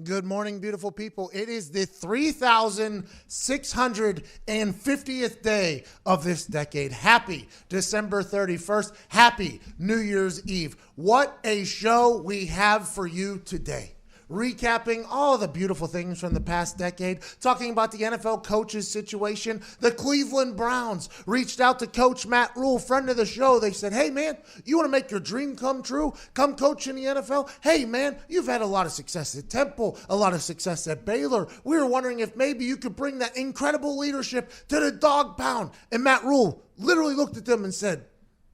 Good morning, beautiful people. It is the 3,650th day of this decade. Happy December 31st. Happy New Year's Eve. What a show we have for you today. Recapping all the beautiful things from the past decade, talking about the NFL coaches situation. The Cleveland Browns reached out to Coach Matt Rule, friend of the show. They said, hey, man, you want to make your dream come true? Come coach in the NFL? Hey, man, you've had a lot of success at Temple, a lot of success at Baylor. We were wondering if maybe you could bring that incredible leadership to the dog pound. And Matt Rule literally looked at them and said,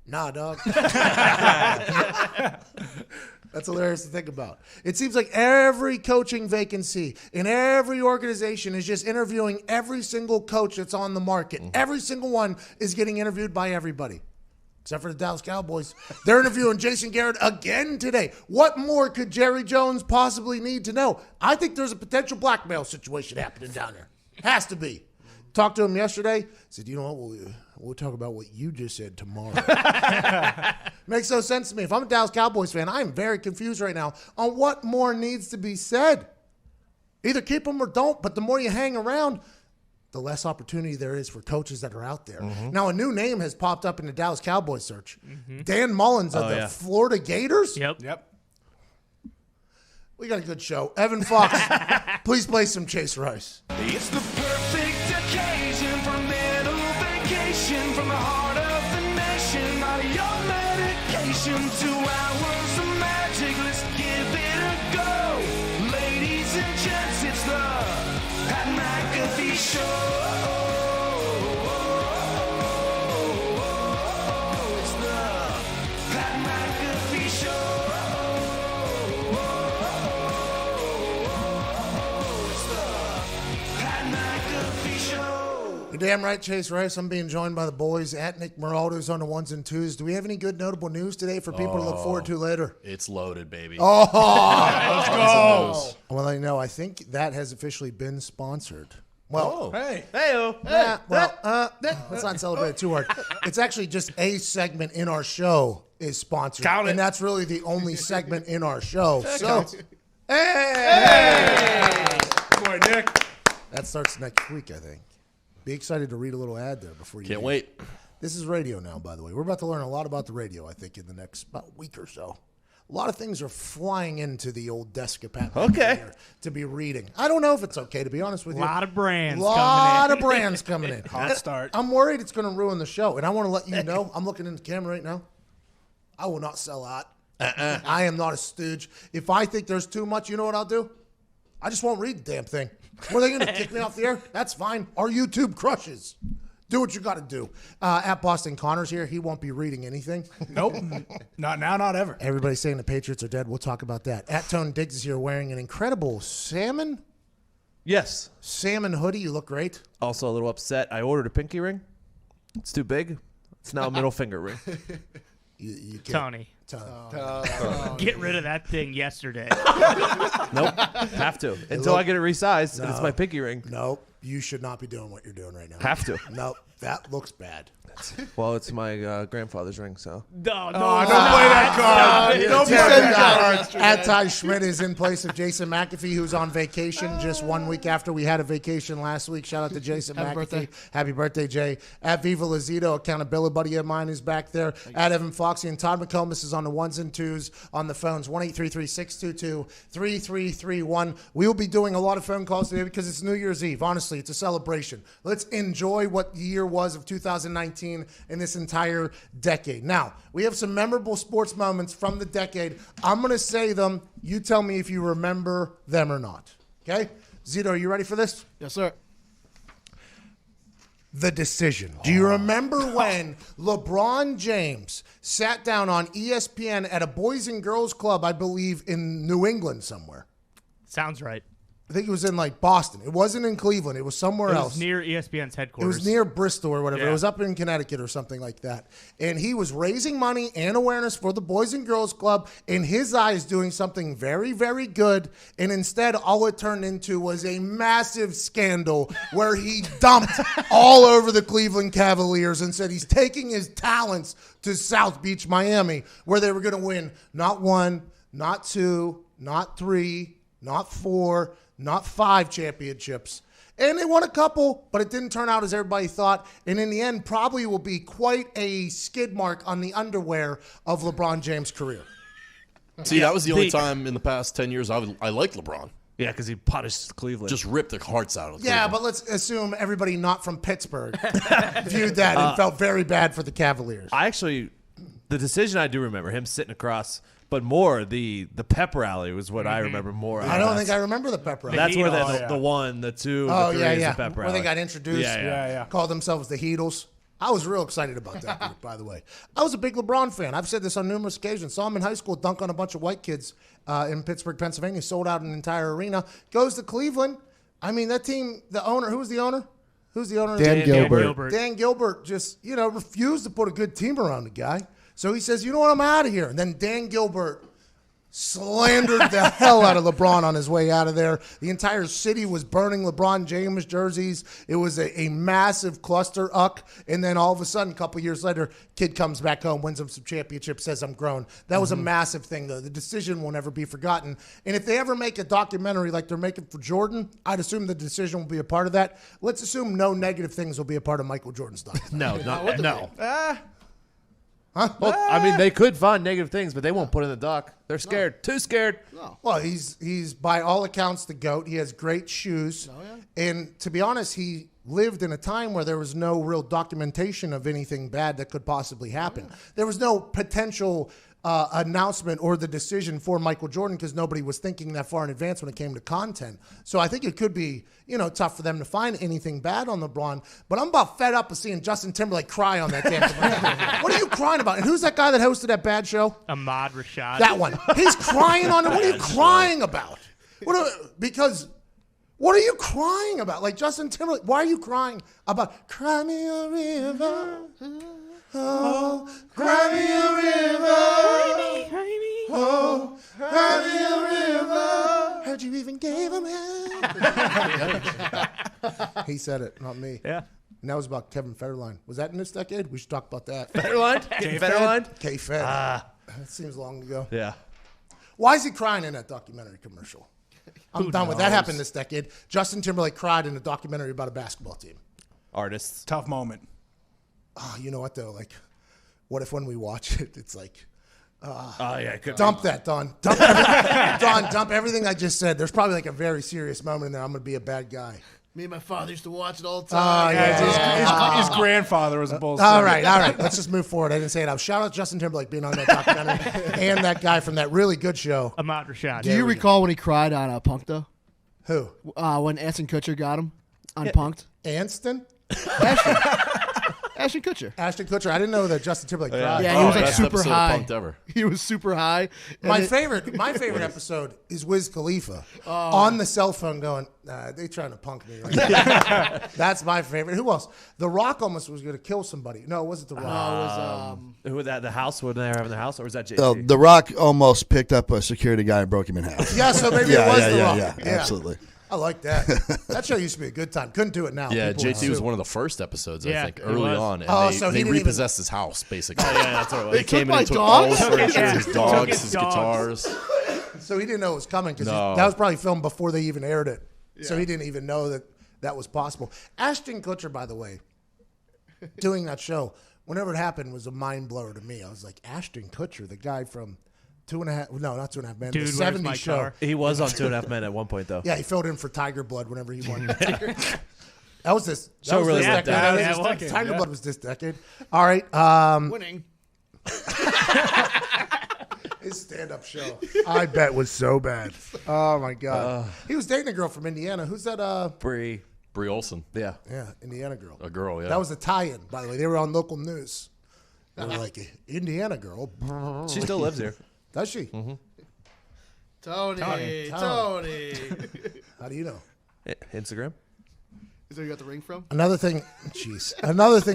nah, dog. That's hilarious to think about. It seems like every coaching vacancy in every organization is just interviewing every single coach that's on the market. Every single one is getting interviewed by everybody, except for the Dallas Cowboys. They're interviewing Jason Garrett again today. What more could Jerry Jones possibly need to know? I think there's a potential blackmail situation happening down there. Has to be. Talked to him yesterday. Said, you know what, we'll talk about what you just said tomorrow. Makes no sense to me. If I'm a Dallas Cowboys fan, I am very confused right now on what more needs to be said. Either keep them or don't, but the more you hang around, the less opportunity there is for coaches that are out there. Now, a new name has popped up in the Dallas Cowboys search. Dan Mullins of the Florida Gators. Yep. We got a good show. Evan Fox, please play some Chase Rice. It's the perfect occasion for a little vacation from the heart of the nation. Not your medication, 2 hours of magic. Let's give it a go. Ladies and gents, it's the Pat McAfee Show. It's the Pat McAfee Show. You're damn right, Chase Rice. I'm being joined by the boys at Nick Marrone on the ones and twos. Do we have any good notable news today for people to look forward to later? It's loaded, baby. Oh, Let's go. well, I know. I think that has officially been sponsored. Well, Hey. let's not celebrate it too hard. It's actually just a segment in our show is sponsored. Count it. And that's really the only segment in our show. So, counts. hey! Good morning, Nick. That starts next week, I think. Be excited to read a little ad there before you Can't leave. wait. This is radio now, by the way. We're about to learn a lot about the radio, I think, in the next about week or so. A lot of things are flying into the old desk of Pat Okay. here to be reading. I don't know if it's okay, to be honest with you. A lot of brands coming in. Hot start. I'm worried it's going to ruin the show, and I want to let you know, I'm looking in the camera right now. I will not sell out. I am not a stooge. If I think there's too much, you know what I'll do? I just won't read the damn thing. Were they going to kick me off the air? That's fine. Our YouTube crushes. Do what you got to do. At Boston Connors here, he won't be reading anything. Nope. Not now, not ever. Everybody's saying the Patriots are dead. We'll talk about that. At Tone Diggs is here wearing an incredible salmon hoodie. You look great. Also a little upset. I ordered a pinky ring. It's too big. It's now a middle finger ring. You can't. Tony, get rid of that thing yesterday. Nope. Have to. Until I get it resized and it's my pinky ring. Nope. You should not be doing what you're doing right now. Have to. Nope. That looks bad. Well, it's my grandfather's ring, so. No, Don't play that card. Don't play that card. At Ty Schmidt is in place of Jason McAfee, who's on vacation just 1 week after we had a vacation last week. Shout out to Jason McAfee. Birthday. Happy birthday, Jay. At Viva Lazito, accountability buddy of mine is back there. At Evan Foxy and Todd McComas is on the ones and twos on the phones, 1-833-622-3331. We will be doing a lot of phone calls today because it's New Year's Eve. Honestly, it's a celebration. Let's enjoy what the year was of 2019 in this entire decade. Now, we have some memorable sports moments from the decade. I'm going to say them. You tell me if you remember them or not. Okay? Zito, are you ready for this? Yes, sir. The decision. Do you remember when LeBron James sat down on ESPN at a Boys and Girls Club, I believe, in New England somewhere? Sounds right. I think it was in like Boston. It wasn't in Cleveland. It was somewhere It else. was near ESPN's It headquarters. was near Bristol or whatever. Yeah. It was up in Connecticut or something like that. And he was raising money and awareness for the Boys and Girls Club, in his eyes doing something very, very good. And instead, all it turned into was a massive scandal where he dumped all over the Cleveland Cavaliers and said he's taking his talents to South Beach, Miami, where they were going to win not one, not two, not three, not 4, not 5 championships. And they won a couple, but it didn't turn out as everybody thought. And in the end, probably will be quite a skid mark on the underwear of LeBron James' career. See, that was the only time in the past 10 years I liked LeBron. Yeah, because he punished Cleveland. Just ripped their hearts out of Cleveland. Yeah, but let's assume everybody not from Pittsburgh viewed that and felt very bad for the Cavaliers. The decision I do remember, him sitting across, but more the pep rally was what I remember more. I don't think I remember the pep rally. That's where the 1, the 2, the 3 is the pep rally. Where they got introduced, Yeah. called themselves the Heatles. I was real excited about that group, by the way. I was a big LeBron fan. I've said this on numerous occasions. Saw him in high school dunk on a bunch of white kids in Pittsburgh, Pennsylvania. Sold out an entire arena. Goes to Cleveland. I mean, that team, the owner, who was the owner? Who's the owner? Dan Gilbert. Dan Gilbert just, refused to put a good team around the guy. So he says, you know what, I'm out of here. And then Dan Gilbert slandered the hell out of LeBron on his way out of there. The entire city was burning LeBron James jerseys. It was a massive cluster-uck. And then all of a sudden, a couple years later, kid comes back home, wins him some championships, says, I'm grown. That was a massive thing, though. The decision will never be forgotten. And if they ever make a documentary like they're making for Jordan, I'd assume the decision will be a part of that. Let's assume no negative things will be a part of Michael Jordan's documentary. No. Huh? Well, I mean, they could find negative things, but they won't put it in the doc. They're scared. Too scared. No. Well, he's by all accounts the GOAT. He has great shoes. And to be honest, he lived in a time where there was no real documentation of anything bad that could possibly happen. There was no potential announcement or the decision for Michael Jordan because nobody was thinking that far in advance when it came to content. So I think it could be, tough for them to find anything bad on LeBron. But I'm about fed up of seeing Justin Timberlake cry on that damn commercial. What are you crying about? And who's that guy that hosted that bad show? Ahmad Rashad. That one. He's crying on it. What are you crying about? What are you crying about? Like Justin Timberlake, why are you crying about Cry Me a River? Oh, cry me a river. Oh, cry me a river. Heard you even gave him hell. He said it, not me. Yeah. And that was about Kevin Federline. Was that in this decade? We should talk about that. Federline? Federline? K-Fed. That seems long ago. Yeah. Why is he crying in that documentary commercial? I'm done with that. Happened this decade. Justin Timberlake cried in a documentary about a basketball team. Artists. Tough moment. Oh, you know what, though? Like, what if when we watch it, it's like, Good. dump that, Don. Dump everything I just said. There's probably like a very serious moment in there. I'm going to be a bad guy. Me and my father used to watch it all the time. His grandfather was a bull. All right. Let's just move forward. I didn't say it. Shout out Justin Timberlake being on that documentary and that guy from that really good show. Ahmad Rashad. Do you recall when he cried on Punked, though? Who? When Ashton Kutcher got him on Punked? Anston? Ashton Kutcher. Ashton Kutcher. I didn't know that Justin Timberlake cried. Yeah, he was like best super episode of high. Punk'd ever. He was super high. My favorite episode is Wiz Khalifa on the cell phone going, they trying to punk me right now. That's my favorite. Who else? The Rock almost was going to kill somebody. No, it wasn't The Rock. Who was that? The house? When they were having the house? Or was that JC? The Rock almost picked up a security guy and broke him in half. Yeah, so maybe it was The Rock. Yeah, absolutely. I like that. That show used to be a good time. Couldn't do it now. Yeah, People would JT was sue. one of the first episodes, I Yeah, think, it early was. on. And Oh, they, so he they didn't repossessed his house, basically. that's what it was. They came in my and took dogs? all his furniture, Yeah. his Took dogs, his his dogs. guitars. So he didn't know it was coming because No. that was probably filmed before they even aired it. So he didn't even know that was possible. Ashton Kutcher, by the way, doing that show, whenever it happened, was a mind blower to me. I was like, Ashton Kutcher, the guy from not 2.5 Men, Dude, the Where's 70s My show. Car? He was on 2.5 Men at one point, though. Yeah, he filled in for Tiger Blood whenever he won. That was this. That Show was really this went decade. down. That was Yeah, this it was. decade. Tiger Blood was this decade. All right. Winning. His stand-up show, I bet, was so bad. Oh my God. He was dating a girl from Indiana. Who's that? Bree. Brie Olson. Yeah. Yeah, Indiana girl. A girl, yeah. That was a tie-in, by the way. They were on local news. They were like, Indiana girl. She still lives here. Does she? Tony. How do you know? Instagram. Is that where you got the ring from? Another thing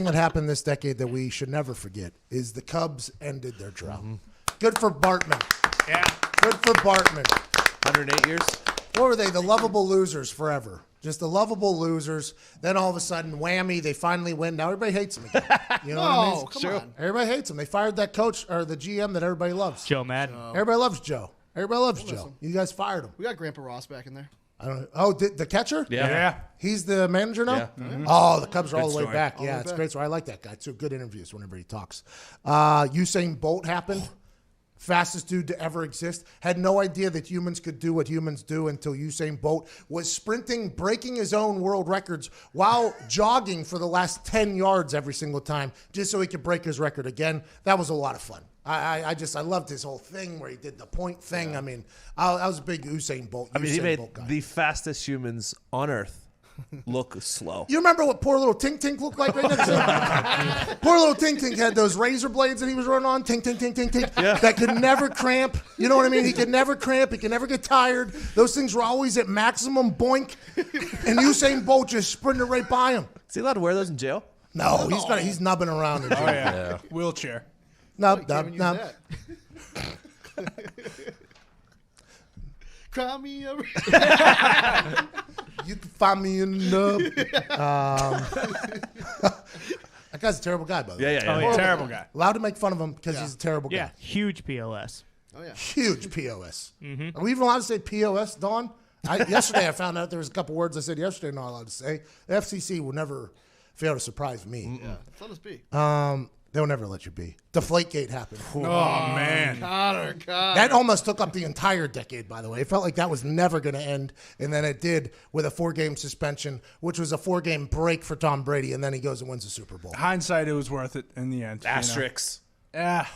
that happened this decade that we should never forget is the Cubs ended their drought. Good for Bartman. Yeah. Good for Bartman. 108 years. What were they? The lovable losers forever. Just the lovable losers. Then all of a sudden, whammy, they finally win. Now everybody hates them again. You know what I mean? Come on. Everybody hates them. They fired that coach or the GM that everybody loves. Joe Madden. Everybody loves Joe. Everybody loves Joe. You guys fired him. We got Grandpa Ross back in there. I don't know. Oh, the catcher? Yeah. He's the manager now? Yeah. Mm-hmm. Oh, the Cubs are all the way story. back. Yeah, it's great. So I like that guy. Too good interviews whenever he talks. Usain Bolt happened. Fastest dude to ever exist. Had no idea that humans could do what humans do until Usain Bolt was sprinting, breaking his own world records while jogging for the last 10 yards every single time just so he could break his record again. That was a lot of fun. I loved his whole thing where he did the point thing. I mean, I was a big Usain Bolt. I mean, he Usain made Bolt guy. the fastest humans on Earth look slow. You remember what poor little Tink Tink looked like right next to him? Poor little Tink Tink had those razor blades that he was running on. Tink Tink Tink Tink Tink. That could never cramp. You know what I mean? He could never cramp. He could never get tired. Those things were always at maximum boink. And Usain Bolt just sprinted right by him. Is he allowed to wear those in jail? No, he's nubbing around. In jail. Oh, yeah. Wheelchair. Nub. Can't even use that. Cry me a You can find me in nub. That guy's a terrible guy, by the way. Yeah. Oh, yeah. Terrible guy. Allowed to make fun of him because he's a terrible Yeah, guy. huge POS. Oh, yeah. Huge POS. Are we even allowed to say POS, Dawn? Yesterday I found out there was a couple words I said yesterday not allowed to say. The FCC will never fail to surprise me. Yeah. Let us be. They'll never let you be. Deflategate happened. Oh, man. Connor. That almost took up the entire decade, by the way. It felt like that was never going to end, and then it did with a 4-game suspension, which was a 4-game break for Tom Brady, and then he goes and wins the Super Bowl. Hindsight, it was worth it in the end. Asterisks. Yeah. was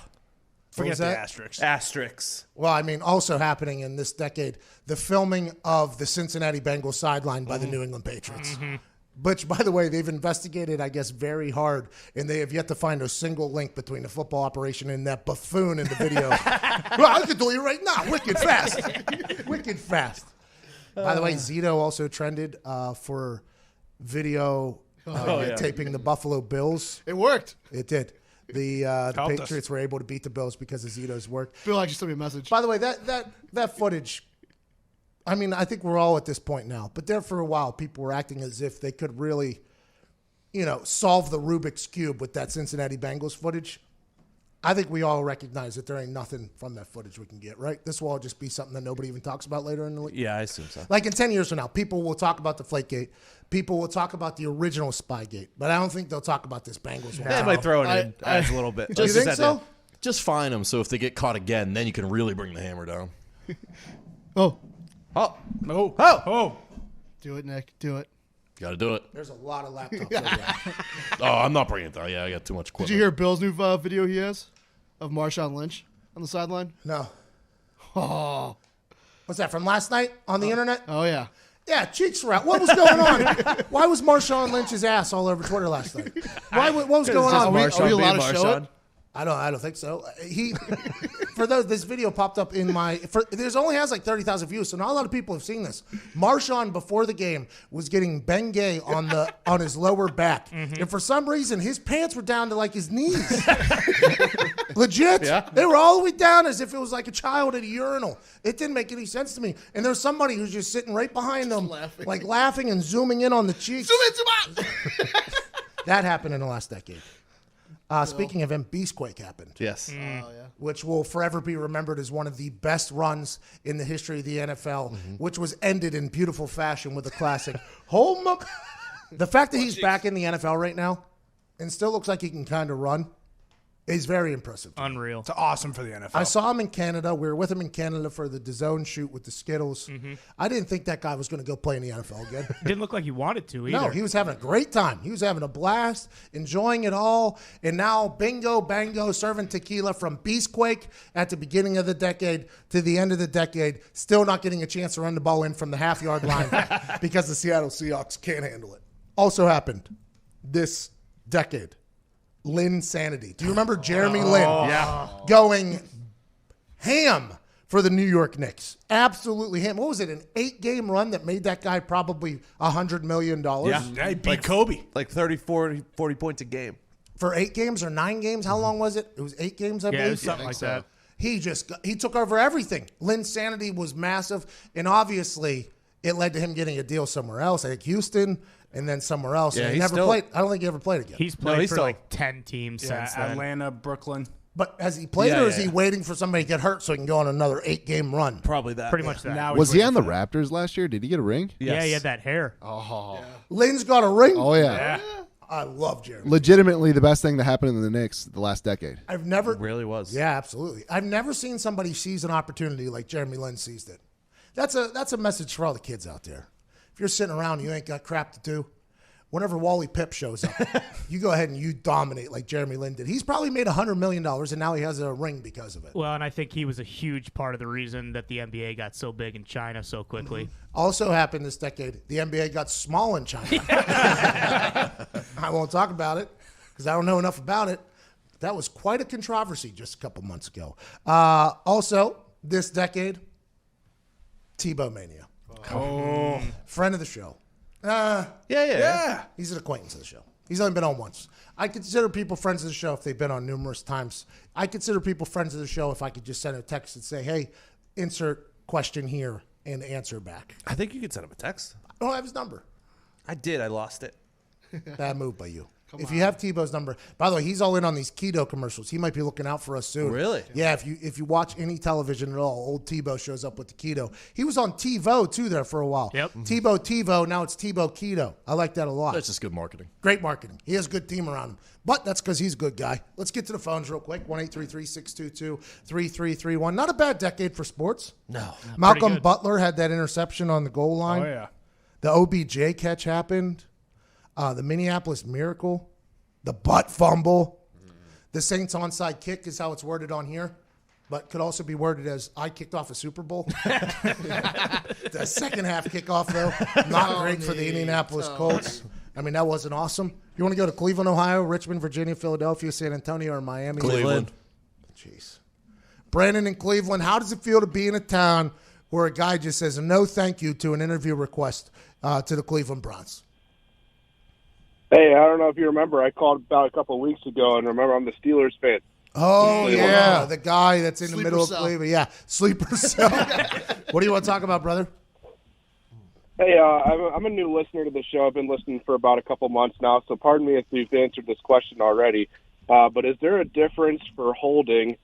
Forget the that? asterisks. Asterisks. Well, I mean, also happening in this decade, the filming of the Cincinnati Bengals sideline by the New England Patriots. Which, by the way, they've investigated, I guess, very hard, and they have yet to find a single link between the football operation and that buffoon in the video. Well, I can tell you right now, wicked fast. Wicked fast. By the way, Zito also trended for video taping the Buffalo Bills. It worked. It did. The Helped Patriots were able to beat the Bills because of Zito's work. Bill actually sent me a message. By the way, that footage, I mean, I think we're all at this point now, but there for a while, people were acting as if they could really, solve the Rubik's Cube with that Cincinnati Bengals footage. I think we all recognize that there ain't nothing from that footage we can get, right? This will all just be something that nobody even talks about later in the week. Yeah, I assume so. Like in 10 years from now, people will talk about the Deflategate. People will talk about the original Spygate, but I don't think they'll talk about this Bengals one. They might throw it in adds a little bit. You think so? Just fine them, so if they get caught again, then you can really bring the hammer down. Oh, Oh. Oh. Oh. Oh. do it, Nick. Do it. Got to do it. There's a lot of laptops over there. Oh, I'm not bringing it down. Yeah, I got too much equipment. Did you hear Bill's new video he has of Marshawn Lynch on the sideline? No. Oh, What's that, from last night on the internet? oh yeah. Yeah, cheeks were out. What was going on? Why was Marshawn Lynch's ass all over Twitter last night? What was going on? Are we allowed to show it? I don't think so. This video popped up in there's only has like 30,000 views, so not a lot of people have seen this. Marshawn before the game was getting Bengay on his lower back, and for some reason his pants were down to like his knees. Legit, they were all the way down as if it was like a child at a urinal. It didn't make any sense to me. And there's somebody who's just sitting right behind them, like laughing and zooming in on the cheeks. Zoom in. That happened in the last decade. Speaking of him, Beastquake happened. Yes. Which will forever be remembered as one of the best runs in the history of the NFL, which was ended in beautiful fashion with a classic. Home up. The fact that he's back in the NFL right now and still looks like he can kind of run is very impressive. Unreal. It's awesome for the NFL. I saw him in Canada. We were with him in Canada for the DAZN shoot with the Skittles. I didn't think that guy was going to go play in the NFL again. Didn't look like he wanted to either. No, he was having a great time. He was having a blast, enjoying it all. And now, bingo, bango, serving tequila from Beastquake at the beginning of the decade to the end of the decade, still not getting a chance to run the ball in from the half-yard line because the Seattle Seahawks can't handle it. Also happened this decade. Lynn Sanity. Do you remember Jeremy Lin going ham for the New York Knicks? Absolutely ham. What was it, an 8-game run that made that guy probably $100 million? Yeah, he beat Kobe. Like 30, 40 points a game. For 8 games or 9 games? How long was it? It was 8 games, I Yeah, it believe. was something like that. He took over everything. Lynn Sanity was massive, and obviously it led to him getting a deal somewhere else. I think Houston, and then somewhere else. Yeah, and he he's never still- played. I don't think he ever played again. He's played he's for still- like 10 teams Yeah, since then. Atlanta, Brooklyn. But has he played, Yeah, or is yeah, he yeah. waiting for somebody to get hurt so he can go on another 8-game run? Probably that. Pretty much that. Now Was he's he on waiting the for that. Raptors last year? Did he get a ring? Yeah, Yes. he had that hair. Lynn's got a ring. Oh yeah. I love Jeremy. Legitimately the best thing that happened in the Knicks the last decade. I've never. It really was. Yeah, absolutely. I've never seen somebody seize an opportunity like Jeremy Lin seized it. That's a message for all the kids out there. If you're sitting around and you ain't got crap to do, whenever Wally Pipp shows up, you go ahead and you dominate like Jeremy Lin did. He's probably made $100 million, and now he has a ring because of it. Well, and I think he was a huge part of the reason that the NBA got so big in China so quickly. Also happened this decade, the NBA got small in China. I won't talk about it because I don't know enough about it. That was quite a controversy just a couple months ago. Also, this decade, Tebow Mania. Friend of the show. Yeah. He's an acquaintance of the show. He's only been on once. I consider people friends of the show if they've been on numerous times. I consider people friends of the show if I could just send a text and say, hey, insert question here and answer back. I think you could send him a text. I don't have his number. I did. I lost it. Bad move by you. If you have Tebow's number, by the way, he's all in on these keto commercials. He might be looking out for us soon. Really? Yeah. If you watch any television at all, old Tebow shows up with the keto. He was on TiVo too there for a while. Yep. TiVo. Now it's Tebow Keto. I like that a lot. That's just good marketing. Great marketing. He has a good team around him. But that's because he's a good guy. Let's get to the phones real quick. 1-833-622-3331. Not a bad decade for sports. No. Malcolm good. Butler had that interception on the goal line. Oh, yeah. The OBJ catch happened. The Minneapolis Miracle. The butt fumble. The Saints onside kick is how it's worded on here, but could also be worded as I kicked off a Super Bowl. The second half kickoff, though, not great for the Indianapolis Colts. I mean, that wasn't awesome. You want to go to Cleveland, Ohio, Richmond, Virginia, Philadelphia, San Antonio, or Miami? Cleveland. Jeez. Brandon in Cleveland, how does it feel to be in a town where a guy just says no thank you to an interview request to the Cleveland Browns? Hey, I don't know if you remember. I called about a couple of weeks ago, and remember, I'm the Steelers fan. Oh, yeah, the guy that's in the Sleeper middle cell. of Cleveland. Yeah, sleeper cell. What do you want to talk about, brother? Hey, I'm a new listener to the show. I've been listening for about a couple months now, so pardon me if you've answered this question already. But is there a difference for holding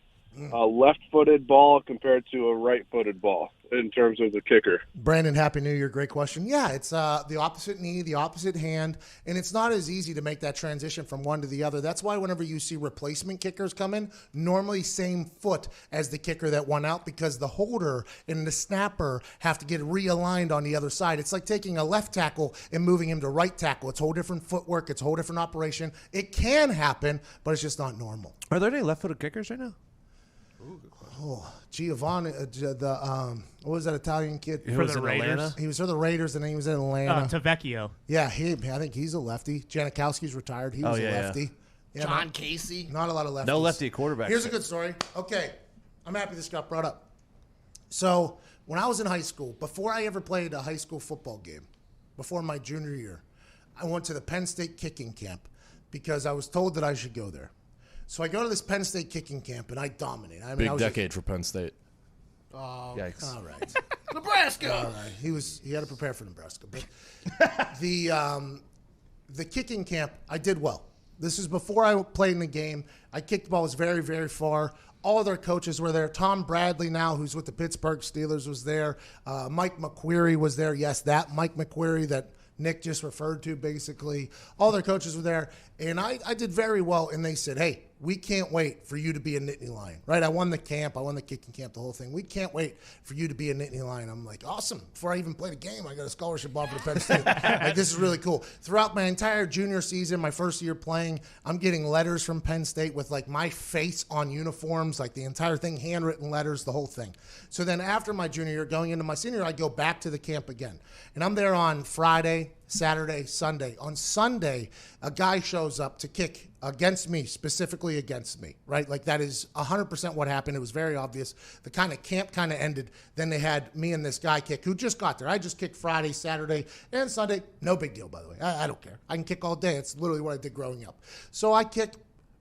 a left-footed ball compared to a right-footed ball in terms of the kicker? Brandon, Happy New Year. Great question. Yeah, it's the opposite knee, the opposite hand, and it's not as easy to make that transition from one to the other. That's why whenever you see replacement kickers come in, normally same foot as the kicker that won out because the holder and the snapper have to get realigned on the other side. It's like taking a left tackle and moving him to right tackle. It's a whole different footwork. It's a whole different operation. It can happen, but it's just not normal. Are there any left-footed kickers right now? Giovanni, what was that Italian kid? For the Raiders. He was for the Raiders, and then he was in Atlanta. Tavecchio. Yeah, I think he's a lefty. Janikowski's retired. He was a yeah, yeah. lefty. Yeah, John Casey. not a lot of lefties. No lefty quarterback. Here's a good story. Okay, I'm happy this got brought up. So when I was in high school, before I ever played a high school football game, before my junior year, I went to the Penn State kicking camp because I was told that I should go there. So I go to this Penn State kicking camp, and I dominate. I mean, Big I was decade for Penn State. Yikes. All right. Nebraska. All right. He had to prepare for Nebraska. But the kicking camp, I did well. This is before I played in the game. I kicked balls very, very far. All their coaches were there. Tom Bradley now, who's with the Pittsburgh Steelers, was there. Mike McQueary was there. Yes, that Mike McQueary that Nick just referred to, basically. All their coaches were there. And I did very well. And they said, hey, we can't wait for you to be a Nittany Lion, right? I won the camp. I won the kicking camp, the whole thing. We can't wait for you to be a Nittany Lion. I'm like, awesome. Before I even played a game, I got a scholarship offer to Penn State. Like, this is really cool. Throughout my entire junior season, my first year playing, I'm getting letters from Penn State with, like, my face on uniforms, like the entire thing, handwritten letters, the whole thing. So then after my junior year, going into my senior year, I go back to the camp again. And I'm there on Friday, Saturday, Sunday. On Sunday, a guy shows up to kick against me, specifically against me, right? Like, that is 100% what happened. It was very obvious. The kind of camp kind of ended. Then they had me and this guy kick who just got there. I just kicked Friday, Saturday, and Sunday. No big deal, by the way. I don't care. I can kick all day. It's literally what I did growing up. So I kicked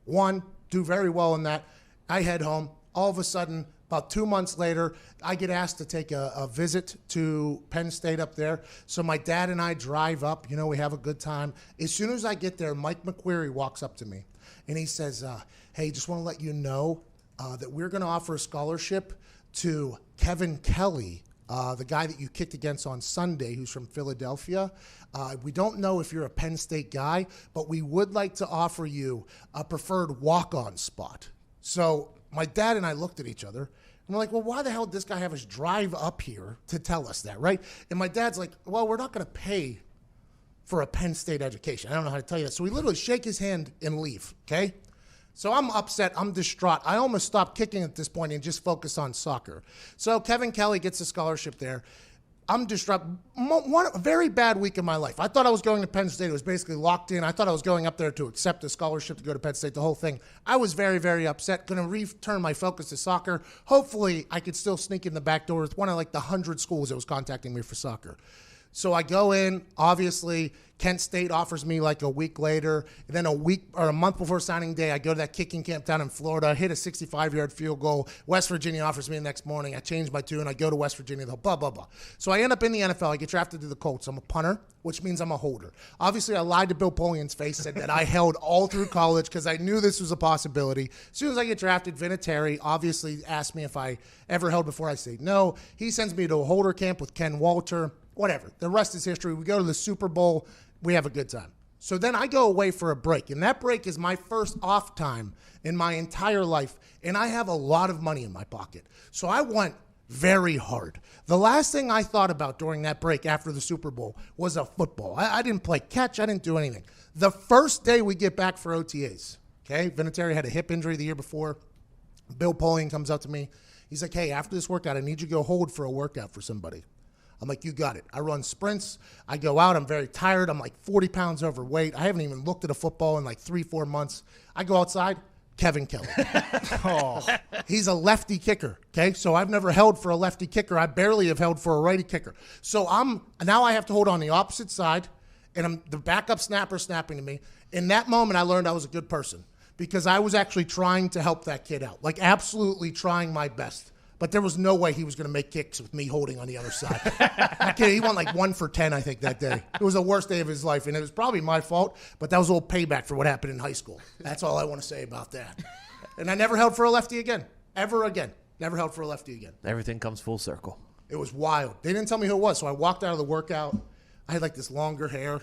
one, do very well in that. I head home. All of a sudden, about 2 months later, I get asked to take a visit to Penn State up there. So my dad and I drive up. You know, we have a good time. As soon as I get there, Mike McQueary walks up to me. and he says, hey, just want to let you know that we're going to offer a scholarship to Kevin Kelly, the guy that you kicked against on Sunday, who's from Philadelphia. We don't know if you're a Penn State guy, but we would like to offer you a preferred walk-on spot. So my dad and I looked at each other, and we're like, well, why the hell did this guy have us drive up here to tell us that, right? And my dad's like, well, we're not going to pay for a Penn State education. I don't know how to tell you that. So we literally shake his hand and leave, okay? So I'm upset. I'm distraught. I almost stopped kicking at this point and just focus on soccer. So Kevin Kelly gets a scholarship there. I'm distraught. A very bad week of my life. I thought I was going to Penn State. It was basically locked in. I thought I was going up there to accept a scholarship to go to Penn State, the whole thing. I was very, very upset. Going to return my focus to soccer. Hopefully, I could still sneak in the back door with one of like the 100 schools that was contacting me for soccer. So I go in, obviously, Kent State offers me like a week later. And then a month before signing day, I go to that kicking camp down in Florida, hit a 65-yard field goal. West Virginia offers me the next morning. I change my tune. I go to West Virginia, blah, blah, blah. So I end up in the NFL. I get drafted to the Colts. I'm a punter, which means I'm a holder. Obviously, I lied to Bill Polian's face, said that I held all through college because I knew this was a possibility. As soon as I get drafted, Vinatieri obviously asked me if I ever held before. I say no. He sends me to a holder camp with Ken Walter. Whatever. The rest is history. We go to the Super Bowl. We have a good time. So then I go away for a break, and that break is my first off time in my entire life, and I have a lot of money in my pocket. So I went very hard. The last thing I thought about during that break after the Super Bowl was a football. I didn't play catch. I didn't do anything. The first day we get back for OTAs, okay, Vinatieri had a hip injury the year before. Bill Polian comes up to me. He's like, hey, after this workout, I need you to go hold for a workout for somebody. I'm like, you got it. I run sprints. I go out. I'm very tired. I'm like 40 pounds overweight. I haven't even looked at a football in like 3-4 months. I go outside. Kevin Kelly. He's a lefty kicker, okay? So I've never held for a lefty kicker. I barely have held for a righty kicker. So now I have to hold on the opposite side, and I'm the backup snapper snapping to me. In that moment, I learned I was a good person because I was actually trying to help that kid out, like absolutely trying my best. But there was no way he was going to make kicks with me holding on the other side. Okay, he went like 1 for 10, I think, that day. It was the worst day of his life, and it was probably my fault, but that was a little payback for what happened in high school. That's all I want to say about that. And I never held for a lefty again. Ever again. Never held for a lefty again. Everything comes full circle. It was wild. They didn't tell me who it was, so I walked out of the workout. I had like this longer hair.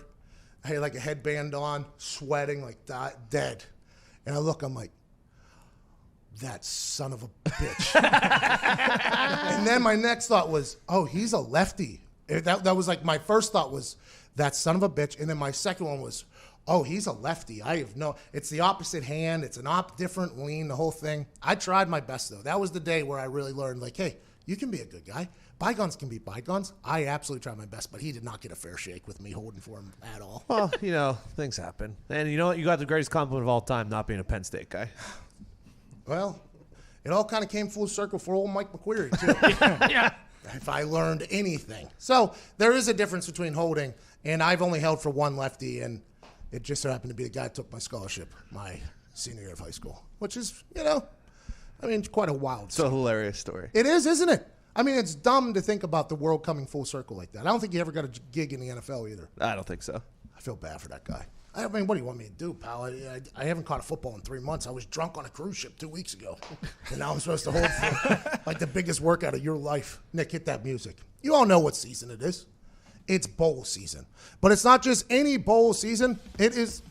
I had like a headband on, sweating, like dead. And I look, I'm like, that son of a bitch. And then my next thought was, oh, he's a lefty. That was like my first thought was, that son of a bitch. And then my second one was, oh, he's a lefty. It's the opposite hand. It's different lean, the whole thing. I tried my best, though. That was the day where I really learned, like, hey, you can be a good guy. Bygones can be bygones. I absolutely tried my best, but he did not get a fair shake with me holding for him at all. Well, things happen. And you know what? You got the greatest compliment of all time, not being a Penn State guy. Well, it all kind of came full circle for old Mike McQueary, too. Yeah. If I learned anything. So there is a difference between holding, and I've only held for one lefty, and it just so happened to be the guy that took my scholarship my senior year of high school, which is, it's quite a wild story. It's a hilarious story. It is, isn't it? I mean, it's dumb to think about the world coming full circle like that. I don't think he ever got a gig in the NFL either. I don't think so. I feel bad for that guy. I mean, what do you want me to do, pal? I haven't caught a football in 3 months. I was drunk on a cruise ship 2 weeks ago. And now I'm supposed to hold for like the biggest workout of your life. Nick, hit that music. You all know what season it is. It's bowl season. But it's not just any bowl season. It is...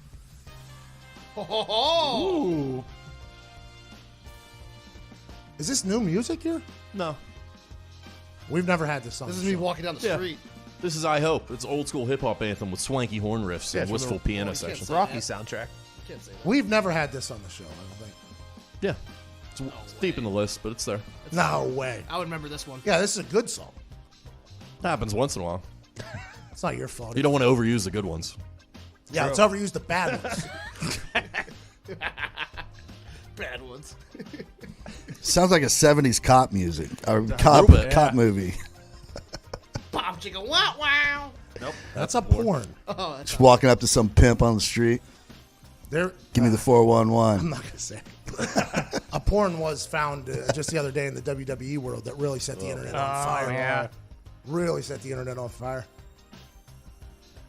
Ooh. Is this new music here? No. We've never had this on This the is me show. walking down the street. This is I Hope. It's old school hip hop anthem with swanky horn riffs and wistful piano sections. Rocky soundtrack. Can't say that. We've never had this on the show, I don't think. Yeah. It's deep in the list, but it's there. No way. I would remember this one. Yeah, this is a good song. Happens once in a while. It's not your fault. You don't want to overuse the good ones. Yeah, let's overuse the bad ones. Bad ones. Sounds like a 70s cop music or cop movie. Pop chicken, wow, wow. Nope. That's a porn. Oh, that's Just walking up to some pimp on the street. There, Give me the 411. I'm not going to say. A porn was found just the other day in the WWE world that really set the internet on fire. Yeah. Really set the internet on fire.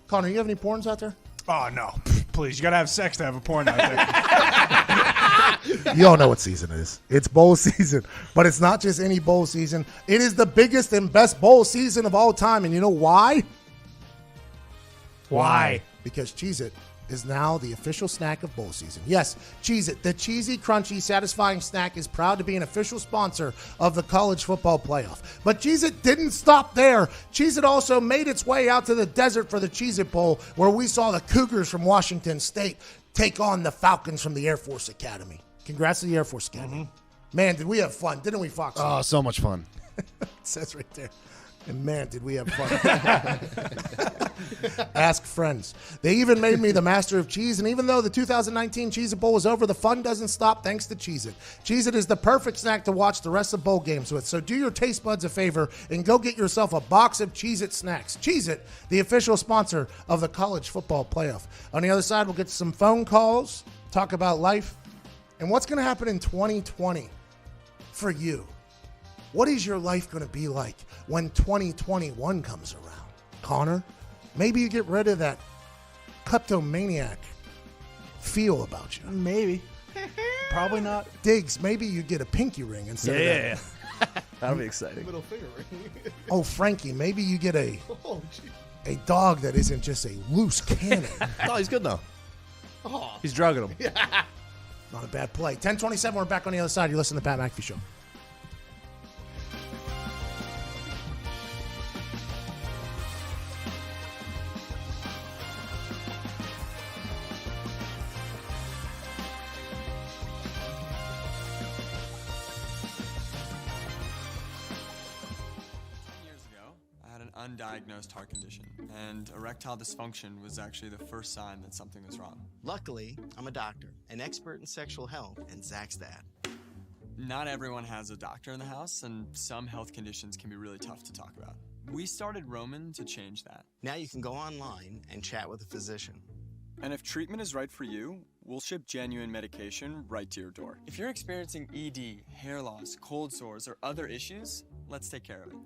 Connor, you have any porns out there? Oh, no. Please, you got to have sex to have a porn out there. You all know what season it is. It's bowl season. But it's not just any bowl season. It is the biggest and best bowl season of all time. And you know why? Why? Because Cheez-It is now the official snack of bowl season. Yes, Cheez-It, the cheesy, crunchy, satisfying snack, is proud to be an official sponsor of the college football playoff. But Cheez-It didn't stop there. Cheez-It also made its way out to the desert for the Cheez-It Bowl, where we saw the Cougars from Washington State take on the Falcons from the Air Force Academy. Congrats to the Air Force Academy. Man, did we have fun, didn't we, Fox? Oh, so much fun. It says right there. And man, did we have fun. Ask friends. They even made me the master of cheese, and even though the 2019 Cheez-It Bowl is over, the fun doesn't stop thanks to Cheez-It. Cheez-It is the perfect snack to watch the rest of bowl games with, so do your taste buds a favor and go get yourself a box of Cheez-It snacks. Cheez-It, the official sponsor of the college football playoff. On the other side, we'll get some phone calls, talk about life, and what's going to happen in 2020 for you. What is your life going to be like when 2021 comes around? Connor, maybe you get rid of that kleptomaniac feel about you. Maybe. Probably not. Diggs, maybe you get a pinky ring instead of that. That'll be exciting. Middle finger ring. Oh, Frankie, maybe you get a Oh, gee. dog that isn't just a loose cannon. No, he's good now. He's drugging him. Not a bad play. 10:27, we're back on the other side. You listen to the Pat McAfee Show. Undiagnosed heart condition, and erectile dysfunction was actually the first sign that something was wrong. Luckily, I'm a doctor, an expert in sexual health, and Zach's dad. Not everyone has a doctor in the house, and some health conditions can be really tough to talk about. We started Roman to change that. Now you can go online and chat with a physician. And if treatment is right for you, we'll ship genuine medication right to your door. If you're experiencing ED, hair loss, cold sores, or other issues, let's take care of it.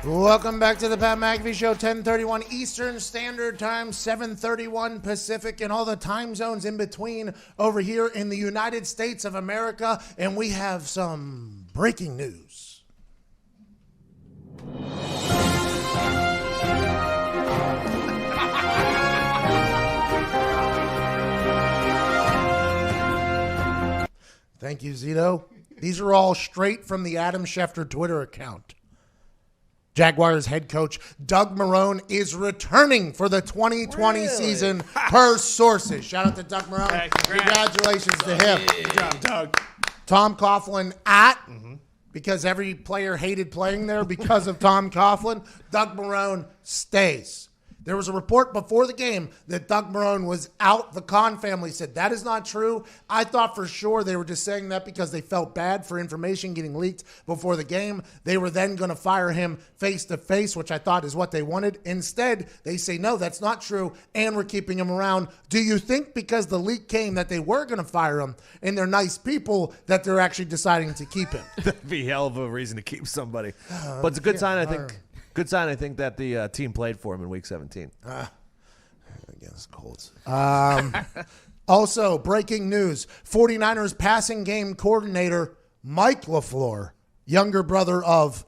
Welcome back to the Pat McAfee Show, 10:31 Eastern Standard Time, 7:31 Pacific, and all the time zones in between over here in the United States of America. And we have some breaking news. Thank you, Zito. These are all straight from the Adam Schefter Twitter account. Jaguars head coach Doug Marrone is returning for the 2020 season per sources. Shout out to Doug Marrone. Congratulations to him. Good job, Doug. Tom Coughlin because every player hated playing there because of Tom Coughlin. Doug Marrone stays. There was a report before the game that Doug Marrone was out. The Kahn family said that is not true. I thought for sure they were just saying that because they felt bad for information getting leaked before the game. They were then going to fire him face-to-face, which I thought is what they wanted. Instead, they say, no, that's not true, and we're keeping him around. Do you think because the leak came that they were going to fire him and they're nice people that they're actually deciding to keep him? That'd be a hell of a reason to keep somebody. But it's a good sign, I think. Good sign, I think, that the team played for him in Week 17. Against Colts. Also, breaking news, 49ers passing game coordinator Mike Lafleur, younger brother of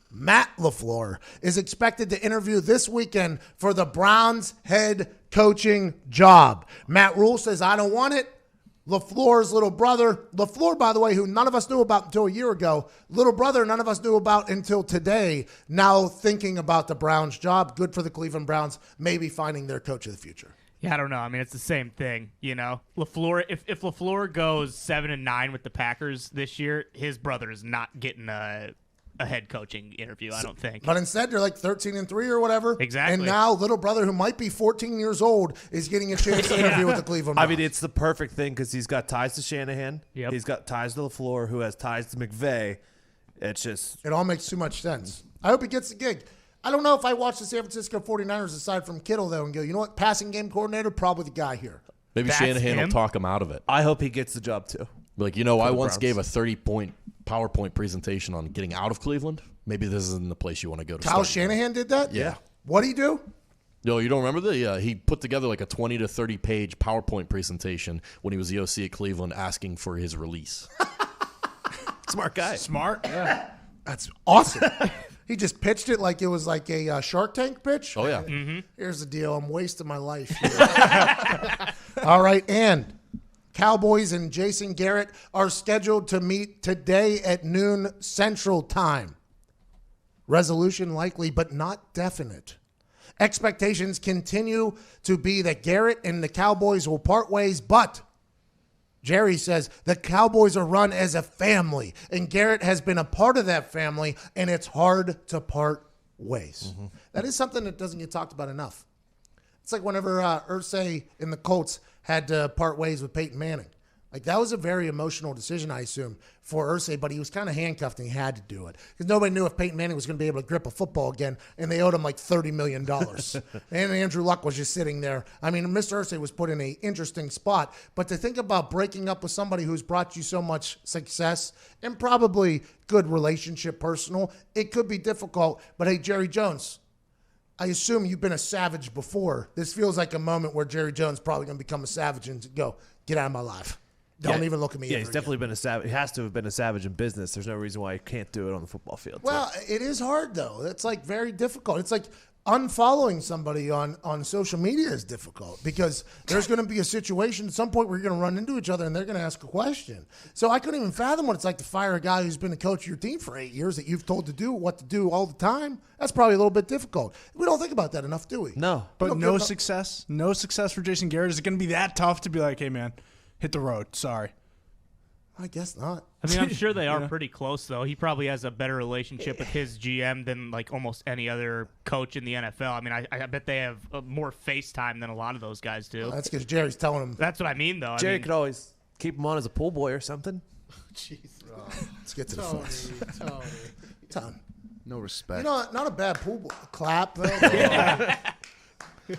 Matt Lafleur, is expected to interview this weekend for the Browns head coaching job. Matt Rule says, I don't want it. LaFleur's little brother, LaFleur, by the way, who none of us knew about until a year ago, little brother none of us knew about until today, now thinking about the Browns job. Good for the Cleveland Browns, maybe finding their coach of the future. Yeah, I don't know. I mean, it's the same thing, you know. LaFleur, if LaFleur goes 7-9 with the Packers this year, his brother is not getting a head coaching interview, I don't think. But instead, they're like 13-3 or whatever. Exactly. And now little brother, who might be 14 years old, is getting a chance to interview with the Cleveland Browns. I mean, it's the perfect thing because he's got ties to Shanahan. Yep. He's got ties to LaFleur, who has ties to McVay. It's just... It all makes too much sense. I hope he gets the gig. I don't know if I watch the San Francisco 49ers aside from Kittle, though, and go, you know what, passing game coordinator, probably the guy here. Maybe Shanahan will talk him out of it. I hope he gets the job, too. Like, you know, I once gave a 30-point PowerPoint presentation on getting out of Cleveland. Maybe this isn't the place you want to go to. Kyle Shanahan did that? Yeah. What'd he do? No, you don't remember he put together like a 20 to 30 page PowerPoint presentation when he was the OC at Cleveland asking for his release. Smart guy. Smart? Yeah. That's awesome. He just pitched it like it was like a Shark Tank pitch. Oh, yeah. Mm-hmm. Here's the deal. I'm wasting my life here. All right, and Cowboys and Jason Garrett are scheduled to meet today at noon Central Time. Resolution likely, but not definite. Expectations continue to be that Garrett and the Cowboys will part ways, but Jerry says the Cowboys are run as a family, and Garrett has been a part of that family, and it's hard to part ways. Mm-hmm. That is something that doesn't get talked about enough. It's like whenever Irsay and the Colts had to part ways with Peyton Manning. Like, that was a very emotional decision, I assume, for Irsay, but he was kind of handcuffed and he had to do it because nobody knew if Peyton Manning was going to be able to grip a football again, and they owed him like $30 million. And Andrew Luck was just sitting there. I mean, Mr. Irsay was put in an interesting spot, but to think about breaking up with somebody who's brought you so much success and probably good relationship, personal, it could be difficult. But hey, Jerry Jones, I assume you've been a savage before. This feels like a moment where Jerry Jones probably going to become a savage and go, get out of my life. Don't even look at me. Yeah, he's definitely been a savage. He has to have been a savage in business. There's no reason why he can't do it on the football field. Well, it is hard, though. It's like very difficult. It's like unfollowing somebody on social media is difficult because there's going to be a situation at some point where you're going to run into each other and they're going to ask a question. So I couldn't even fathom what it's like to fire a guy who's been the coach of your team for 8 years that you've told to do what to do all the time. That's probably a little bit difficult. We don't think about that enough, do we? No. But no success for Jason Garrett. Is it going to be that tough to be like, hey, man, hit the road. Sorry. I guess not. I mean, I'm sure they are pretty close, though. He probably has a better relationship with his GM than, like, almost any other coach in the NFL. I mean, I bet they have more FaceTime than a lot of those guys do. That's because Jerry's telling him. That's what I mean, though. Jerry could always keep him on as a pool boy or something. Jeez. Let's get to the facts. Tony. No respect. You know, not a bad pool boy. Clap, though.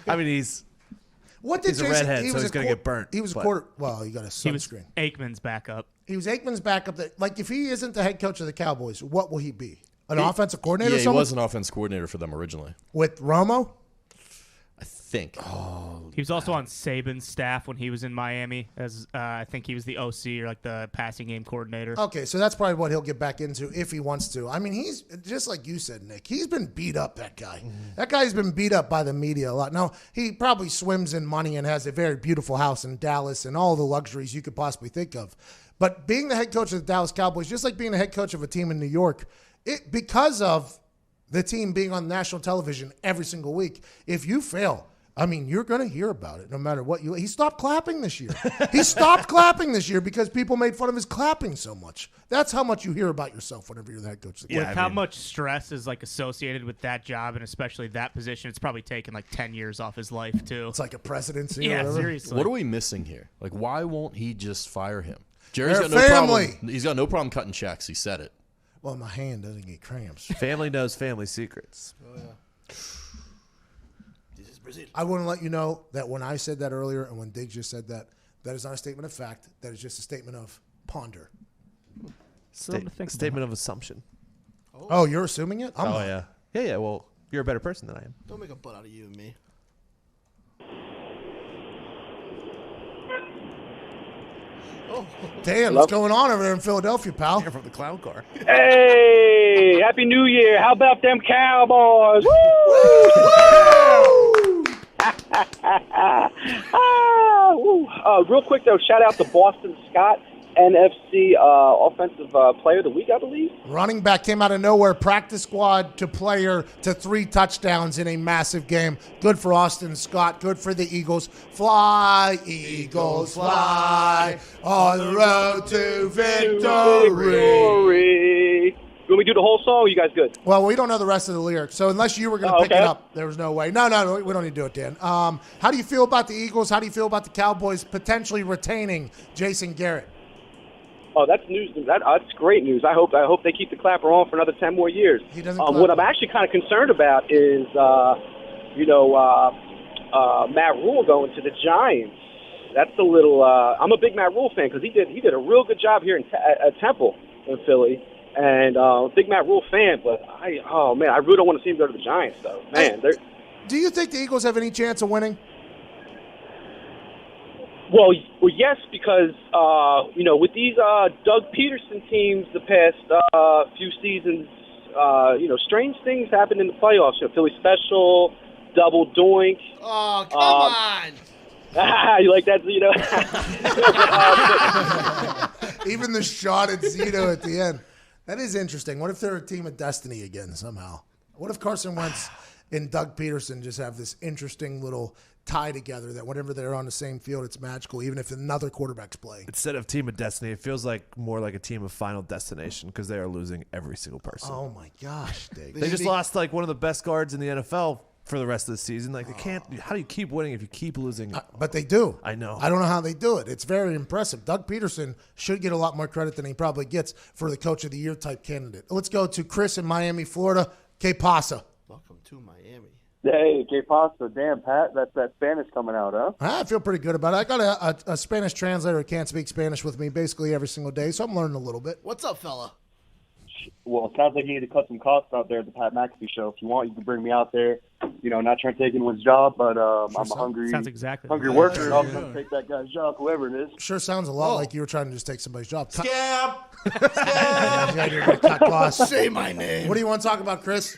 I mean, he's a redhead, so he's going to get burnt. He was a quarter. Well, you got a sunscreen. He was Aikman's backup. He was Aikman's backup. Like, if he isn't the head coach of the Cowboys, what will he be? An offensive coordinator? Yeah, he was an offense coordinator for them originally. With Romo? I think. He was also on Saban's staff when he was in Miami. As I think he was the OC or like the passing game coordinator. Okay, so that's probably what he'll get back into if he wants to. I mean, he's just like you said, Nick. He's been beat up, that guy. That guy's been beat up by the media a lot. Now, he probably swims in money and has a very beautiful house in Dallas and all the luxuries you could possibly think of. But being the head coach of the Dallas Cowboys, just like being the head coach of a team in New York, because of the team being on national television every single week, if you fail, I mean, you're going to hear about it no matter what he stopped clapping this year. He stopped clapping this year because people made fun of his clapping so much. That's how much you hear about yourself whenever you're the head coach. With how much stress is like associated with that job and especially that position, it's probably taken like 10 years off his life too. It's like a presidency. Yeah, or whatever. seriously. What are we missing here? Like, why won't he just fire him? Jerry's They're got no family. problem. He's got no problem cutting checks. He said it. Well, my hand doesn't get cramps. Family knows family secrets. Oh, yeah. I want to let you know that when I said that earlier and when Diggs just said that, that is not a statement of fact. That is just a statement of ponder. Statement of assumption. Oh, you're assuming it? I'm not. Yeah. Yeah, well, you're a better person than I am. Don't make a butt out of you and me. Oh, damn, what's going on over there in Philadelphia, pal? You're from the clown car. Hey, Happy New Year. How about them Cowboys? Woo! Real quick, though, shout out to Boston Scott, NFC Offensive Player of the Week, I believe. Running back came out of nowhere, practice squad to player to 3 touchdowns in a massive game. Good for Austin Scott. Good for the Eagles. Fly, Eagles, fly on the road to victory. You want me to do the whole song, or you guys good? Well, we don't know the rest of the lyrics, so unless you were going to pick it up, there was no way. No, we don't need to do it, Dan. How do you feel about the Eagles? How do you feel about the Cowboys potentially retaining Jason Garrett? Oh, that's news. That's great news. I hope they keep the clapper on for another 10 more years. He doesn't. What I'm actually kind of concerned about is, Matt Rule going to the Giants. That's a little. I'm a big Matt Rule fan because he did a real good job here at Temple in Philly, and big Matt Rule fan. But I really don't want to see him go to the Giants though. Man, do you think the Eagles have any chance of winning? Well, yes, because with these Doug Peterson teams the past few seasons, strange things happen in the playoffs. Philly special, double doink. Oh, come on! You like that, Zito? Even the shot at Zito at the end. That is interesting. What if they're a team of destiny again somehow? What if Carson Wentz and Doug Peterson just have this interesting little tie together that whenever they're on the same field, it's magical, even if another quarterback's playing? Instead of team of destiny, it feels like more like a team of final destination because they are losing every single person. Oh, my gosh, Dave. They just lost like one of the best guards in the NFL for the rest of the season. Like, they can't. How do you keep winning if you keep losing? But they do. I know. I don't know how they do it. It's very impressive. Doug Peterson should get a lot more credit than he probably gets for the Coach of the Year type candidate. Let's go to Chris in Miami, Florida. Que pasa? Welcome to Miami. Hey, que pasa? Damn, Pat, that's that Spanish coming out, huh? I feel pretty good about it. I got a Spanish translator who can't speak Spanish with me basically every single day, so I'm learning a little bit. What's up, fella? Well, it sounds like you need to cut some costs out there at the Pat McAfee show. If you want, you can bring me out there. Not trying to take anyone's job, but I'm a hungry worker. I'll come take that guy's job, whoever it is. Sure sounds a lot like you were trying to just take somebody's job. Scab! Yeah, you're gonna cut costs. Say my name. What do you want to talk about, Chris?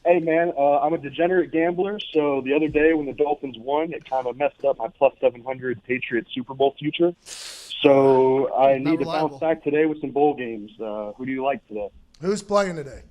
Hey, man, I'm a degenerate gambler, so the other day when the Dolphins won, it kind of messed up my plus 700 Patriots Super Bowl future. So I need to bounce back today with some bowl games. Who do you like today? Who's playing today?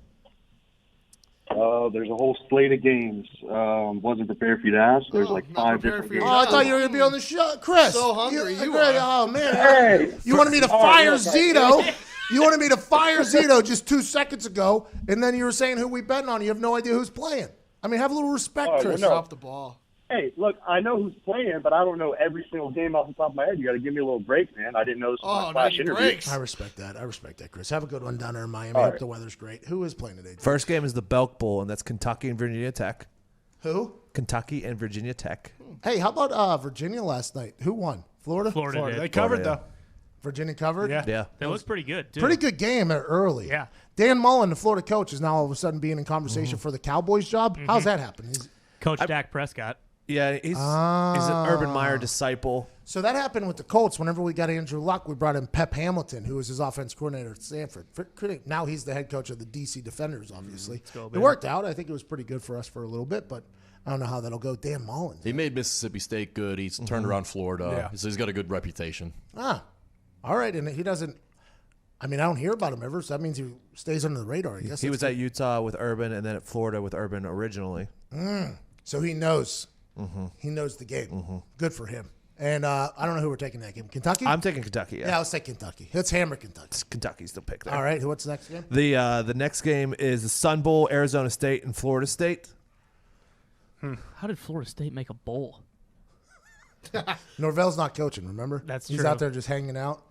There's a whole slate of games. Wasn't prepared for you to ask. There's like 5 different games. Oh, I thought you were going to be on the show. Chris. So hungry you are. Oh, man. You wanted me to fire Zito. You wanted me to fire Zito just 2 seconds ago, and then you were saying who we betting on. You have no idea who's playing. I mean, have a little respect, Chris. Off the ball. Hey, look, I know who's playing, but I don't know every single game off the top of my head. You got to give me a little break, man. I didn't know this was my flash interview. I respect that, Chris. Have a good one down there in Miami. All Hope right. the weather's great. Who is playing today? First game is the Belk Bowl, and that's Kentucky and Virginia Tech. Who? Kentucky and Virginia Tech. Hey, how about Virginia last night? Who won? Florida? Florida did. They covered, though. Virginia covered. Yeah. They look pretty good, too. Pretty good game early. Yeah. Dan Mullen, the Florida coach, is now all of a sudden being in conversation for the Cowboys job. How's that happen? Coach Dak Prescott. Yeah, he's an Urban Meyer disciple. So that happened with the Colts. Whenever we got Andrew Luck, we brought in Pep Hamilton, who was his offense coordinator at Stanford. Now he's the head coach of the D.C. Defenders, obviously. It worked out. I think it was pretty good for us for a little bit, but I don't know how that'll go. Dan Mullen. He made Mississippi State good. He's turned around Florida. Yeah. So he's got a good reputation. All right. And he doesn't – I mean, I don't hear about him ever, so that means he stays under the radar, I guess. He was at Utah with Urban and then at Florida with Urban originally. So he knows. He knows the game. Good for him. And I don't know who we're taking that game. Kentucky? I'm taking Kentucky, Yeah, let's take Kentucky. Let's hammer Kentucky. Kentucky's the pick there. All right. What's the next game? The next game is the Sun Bowl, Arizona State and Florida State. How did Florida State make a bowl? Norvell's not coaching, remember? That's He's true. out there just hanging out.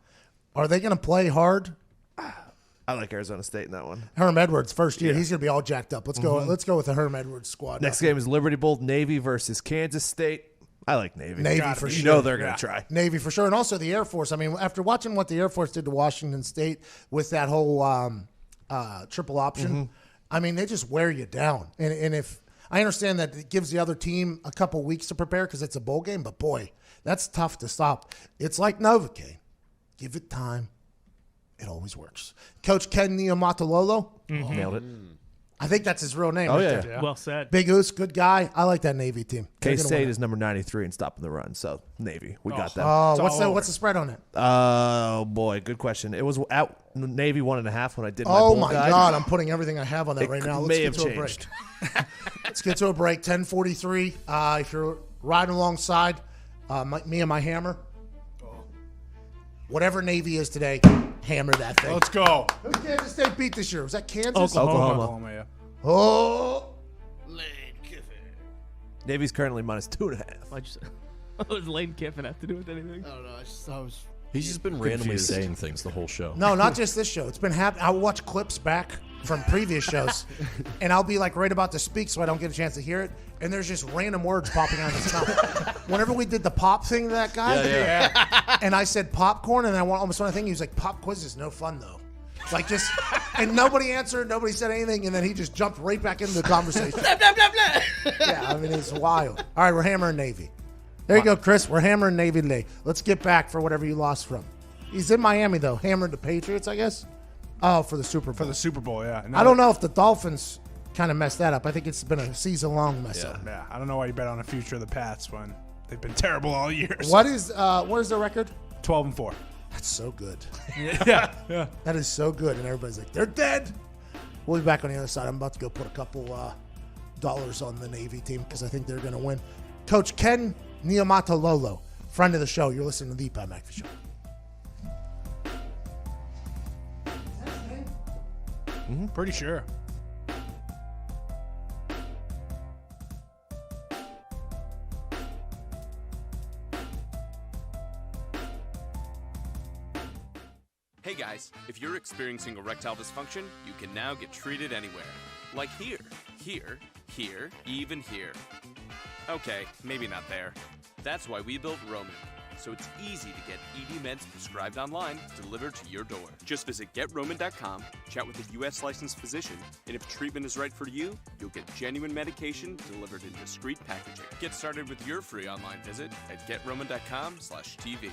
Are they going to play hard? I like Arizona State in that one. Herm Edwards, first year. He's going to be all jacked up. Let's go. Let's go with the Herm Edwards squad. Next game is Liberty Bowl, Navy versus Kansas State. I like Navy. Navy for You sure. know they're going to try. Navy for sure. And also the Air Force. I mean, after watching what the Air Force did to Washington State with that whole triple option, I mean, they just wear you down. And if I understand that it gives the other team a couple weeks to prepare because it's a bowl game, but boy, that's tough to stop. It's like Novocaine. Give it time. It always works. Coach Ken Niumatalolo. Nailed it. I think that's his real name. Oh, right yeah. there. Well said. Big Oos, good guy. I like that Navy team. They're gonna K-State win it. is number 93 in stopping the run, so Navy. We got that. Oh, what's the spread on it? Oh, boy, good question. It was at Navy 1.5 when I did my Oh, bowl my guide. God. I'm putting everything I have on that It right now. Let's may get have to a changed. break. Let's get to a break. 10:43. If you're riding alongside me and my hammer, whatever Navy is today, hammer that thing. Let's go. Who Kansas State beat this year? Was that Kansas? Oklahoma. Yeah. Oh. Navy's currently minus 2.5. What does Lane Kiffin have to do with anything? I don't know. I was He's just been randomly saying things the whole show. No, not just this show. It's been happening. I'll watch clips back from previous shows, and I'll be like right about to speak so I don't get a chance to hear it, and there's just random words popping out of his mouth. Whenever we did the pop thing to that guy, and I said popcorn, and I almost want to think he was like, pop quiz is no fun, though. Like just, and nobody answered, nobody said anything, and then he just jumped right back into the conversation. blah, blah, blah, blah. Yeah, I mean, it's wild. All right, we're hammering Navy. There you go, Chris. We're hammering Navy today. Let's get back for whatever you lost from. He's in Miami, though. Hammered the Patriots, I guess. Oh, for the Super Bowl. For the Super Bowl, yeah. No, I don't know if the Dolphins kind of messed that up. I think it's been a season-long mess up. Yeah, I don't know why you bet on a future of the Pats when they've been terrible all year. What is the record? 12-4. That's so good. Yeah. That is so good. And everybody's like, they're dead. We'll be back on the other side. I'm about to go put a couple dollars on the Navy team because I think they're going to win. Coach Ken Niumatalolo, friend of the show. You're listening to the Pat McAfee Show. Pretty sure. Hey guys, if you're experiencing erectile dysfunction, you can now get treated anywhere. Like here, here, even here. Okay, maybe not there. That's why we built Roman. So it's easy to get ED meds prescribed online delivered to your door. Just visit GetRoman.com, chat with a U.S. licensed physician, and if treatment is right for you, you'll get genuine medication delivered in discreet packaging. Get started with your free online visit at GetRoman.com/TV.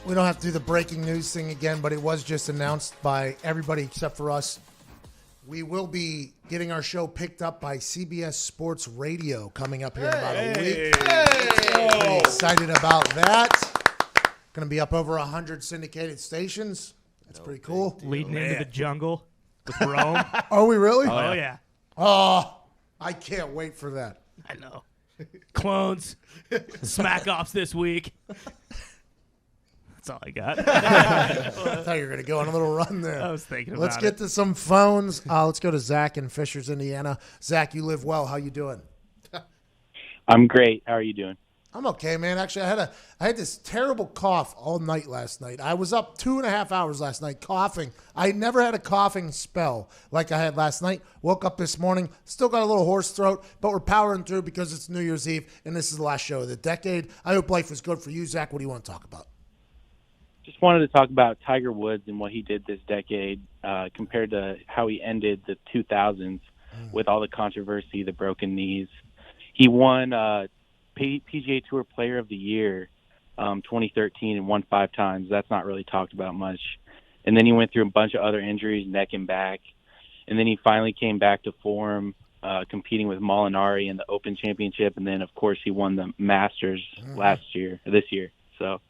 We don't have to do the breaking news thing again, but it was just announced by everybody except for us. We will be getting our show picked up by CBS Sports Radio coming up here in about a week. Pretty excited about that. Going to be up over 100 syndicated stations. That's pretty cool. Leading into the jungle with Rome. Are we really? Oh, yeah. Oh, I can't wait for that. I know. Clones. Smack offs this week. That's all I got. I thought you were going to go on a little run there. I was thinking Let's about get it. to some phones. Let's go to Zach in Fishers, Indiana. Zach, you live well. How you doing? I'm great. How are you doing? I'm okay, man. Actually, I had this terrible cough all night last night. I was up 2.5 hours last night coughing. I never had a coughing spell like I had last night. Woke up this morning, still got a little hoarse throat, but we're powering through because it's New Year's Eve, and this is the last show of the decade. I hope life was good for you, Zach. What do you want to talk about? Just wanted to talk about Tiger Woods and what he did this decade compared to how he ended the 2000s with all the controversy, the broken knees. He won PGA Tour Player of the Year 2013 and won 5 times. That's not really talked about much. And then he went through a bunch of other injuries, neck and back. And then he finally came back to form, competing with Molinari in the Open Championship. And then, of course, he won the Masters this year. So.